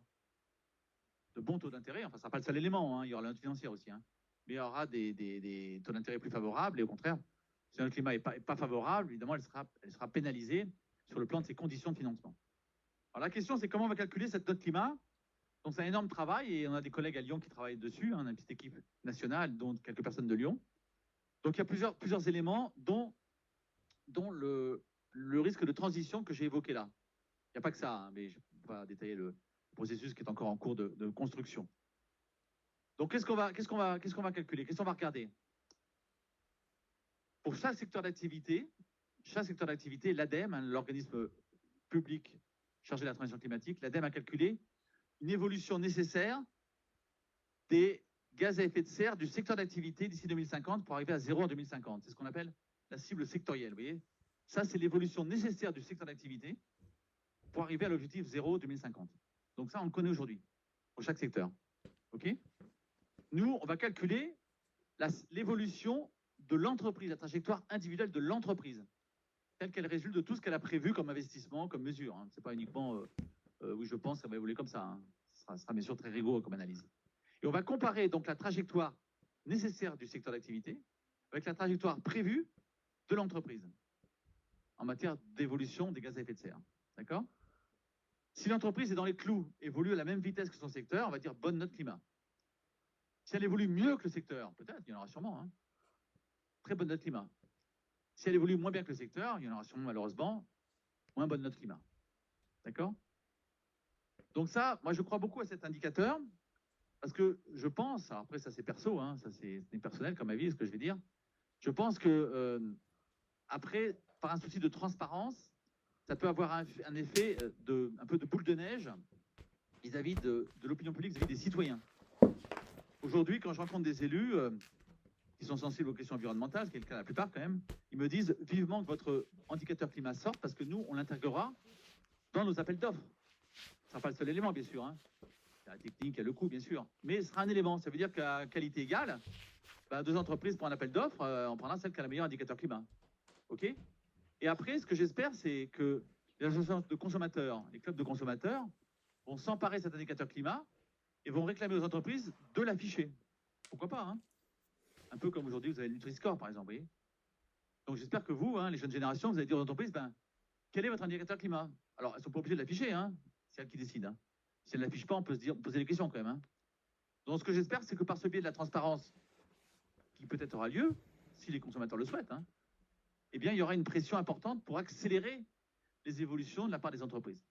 de bons taux d'intérêt, enfin ce ne sera pas le seul élément, hein, il y aura la note financière aussi, hein, mais il y aura des taux d'intérêt plus favorables, et au contraire, si le climat n'est pas favorable, évidemment, elle sera pénalisée sur le plan de ses conditions de financement. Alors la question, c'est comment on va calculer cette note climat. Donc c'est un énorme travail, et on a des collègues à Lyon qui travaillent dessus, hein, on a une petite équipe nationale, dont quelques personnes de Lyon. Donc il y a plusieurs éléments, dont le risque de transition que j'ai évoqué là. Il n'y a pas que ça, hein, mais je ne vais pas détailler le processus qui est encore en cours de construction. Donc qu'est-ce qu'on va calculer? Qu'est-ce qu'on va regarder? Pour chaque secteur d'activité, l'ADEME, hein, l'organisme public chargé de la transition climatique, l'ADEME a calculé une évolution nécessaire des gaz à effet de serre du secteur d'activité d'ici 2050 pour arriver à 0 en 2050. C'est ce qu'on appelle la cible sectorielle, vous voyez. Ça, c'est l'évolution nécessaire du secteur d'activité pour arriver à l'objectif 0 2050. Donc ça, on le connaît aujourd'hui, pour chaque secteur. OK? Nous, on va calculer l'évolution de l'entreprise, la trajectoire individuelle de l'entreprise, telle qu'elle résulte de tout ce qu'elle a prévu comme investissement, comme mesure. Hein. Ce n'est pas uniquement, oui, je pense, ça va évoluer comme ça. Hein. Ce sera bien sûr très rigoureux comme analyse. Et on va comparer donc la trajectoire nécessaire du secteur d'activité avec la trajectoire prévue de l'entreprise en matière d'évolution des gaz à effet de serre. D'accord? Si l'entreprise est dans les clous, évolue à la même vitesse que son secteur, on va dire bonne note climat. Si elle évolue mieux que le secteur, peut-être, il y en aura sûrement, hein, très bonne note climat. Si elle évolue moins bien que le secteur, il y en aura sûrement malheureusement moins bonne note climat. D'accord? Donc ça, moi je crois beaucoup à cet indicateur, parce que je pense, alors après ça c'est perso, hein, ça c'est personnel comme avis, ce que je vais dire, je pense que après, par un souci de transparence, ça peut avoir un effet un peu de boule de neige vis-à-vis de l'opinion publique, vis-à-vis des citoyens. Aujourd'hui, quand je rencontre des élus qui sont sensibles aux questions environnementales, ce qui est le cas de la plupart quand même, ils me disent vivement que votre indicateur climat sorte parce que nous, on l'intégrera dans nos appels d'offres. sera pas le seul élément, bien sûr. Hein. Il y a la technique, il y a le coût, bien sûr. Mais ce sera un élément. Ça veut dire qu'à qualité égale, bah, deux entreprises pour un appel d'offres, on prendra celle qui a le meilleur indicateur climat. OK? Et après, ce que j'espère, c'est que les associations de consommateurs, les clubs de consommateurs, vont s'emparer de cet indicateur climat et vont réclamer aux entreprises de l'afficher. Pourquoi pas, hein? Un peu comme aujourd'hui, vous avez le Nutri-Score, par exemple, vous voyez. Donc j'espère que vous, hein, les jeunes générations, vous allez dire aux entreprises, ben, quel est votre indicateur climat? Alors, elles ne sont pas obligées de l'afficher, hein. C'est elles qui décident. Hein. Si elles ne l'affichent pas, on peut se poser des questions quand même. Hein. Donc ce que j'espère, c'est que par ce biais de la transparence, qui peut-être aura lieu, si les consommateurs le souhaitent, hein, eh bien, il y aura une pression importante pour accélérer les évolutions de la part des entreprises.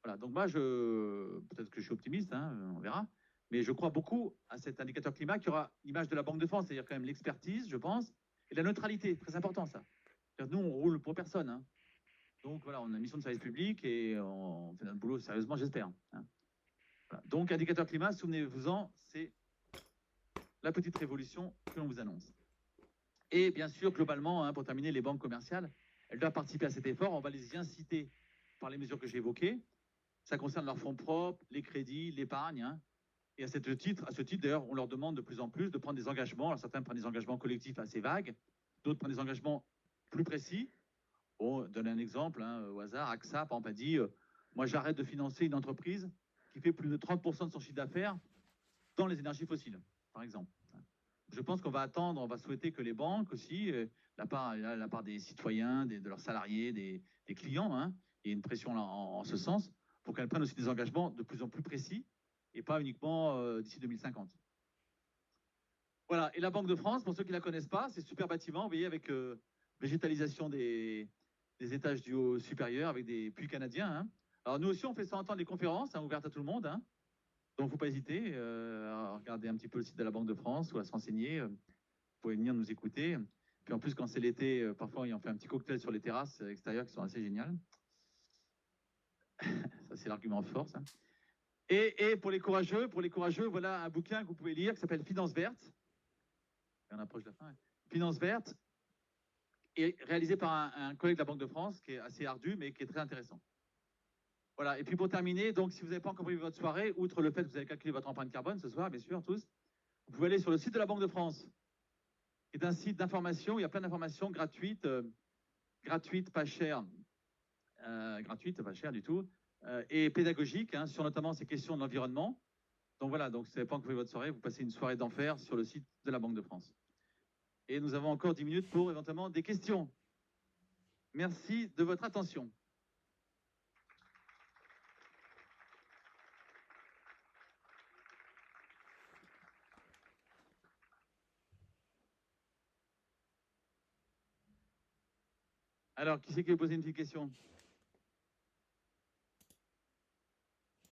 Voilà, donc moi, peut-être que je suis optimiste, hein, on verra, mais je crois beaucoup à cet indicateur climat qui aura l'image de la Banque de France, c'est-à-dire quand même l'expertise, je pense, et la neutralité, très important ça. Nous, on roule pour personne. Hein. Donc voilà, on a une mission de service public et on fait notre boulot sérieusement, j'espère. Hein. Voilà. Donc, indicateur climat, souvenez-vous-en, c'est la petite révolution que l'on vous annonce. Et bien sûr, globalement, hein, pour terminer, les banques commerciales, elles doivent participer à cet effort. On va les y inciter par les mesures que j'ai évoquées. Ça concerne leurs fonds propres, les crédits, l'épargne. Hein. Et à ce titre, d'ailleurs, on leur demande de plus en plus de prendre des engagements. Alors, certains prennent des engagements collectifs assez vagues, d'autres prennent des engagements plus précis. Bon, donner un exemple, hein, au hasard, AXA, par exemple, a dit moi, j'arrête de financer une entreprise qui fait plus de 30% de son chiffre d'affaires dans les énergies fossiles, par exemple. Je pense qu'on va attendre, on va souhaiter que les banques aussi, la part des citoyens, de leurs salariés, des clients, hein, il y a une pression là, en ce sens, pour qu'elles prennent aussi des engagements de plus en plus précis et pas uniquement d'ici 2050. Voilà, et la Banque de France, pour ceux qui ne la connaissent pas, c'est super bâtiment, vous voyez, avec végétalisation des étages du haut supérieur, avec des puits canadiens. Hein. Alors nous aussi, on fait ça en temps des conférences, hein, ouvertes à tout le monde. Hein. Donc, il ne faut pas hésiter à regarder un petit peu le site de la Banque de France ou à se renseigner. Vous pouvez venir nous écouter. Puis en plus, quand c'est l'été, parfois, on fait un petit cocktail sur les terrasses extérieures qui sont assez géniales. Ça, c'est l'argument fort, ça. Et pour les courageux, voilà un bouquin que vous pouvez lire qui s'appelle Finance verte. On approche de la fin. Finance verte, et réalisé par un collègue de la Banque de France qui est assez ardu, mais qui est très intéressant. Voilà, et puis pour terminer, donc si vous n'avez pas encore prévu votre soirée, outre le fait que vous avez calculé votre empreinte carbone ce soir, bien sûr, tous, vous pouvez aller sur le site de la Banque de France, qui est un site d'information, il y a plein d'informations gratuites, pas chères, gratuites, pas chères du tout, et pédagogiques, hein, sur notamment ces questions de l'environnement. Donc voilà, donc si vous n'avez pas encore prévu votre soirée, vous passez une soirée d'enfer sur le site de la Banque de France. Et nous avons encore 10 minutes pour éventuellement des questions. Merci de votre attention. Alors, qui c'est qui veut poser une petite question?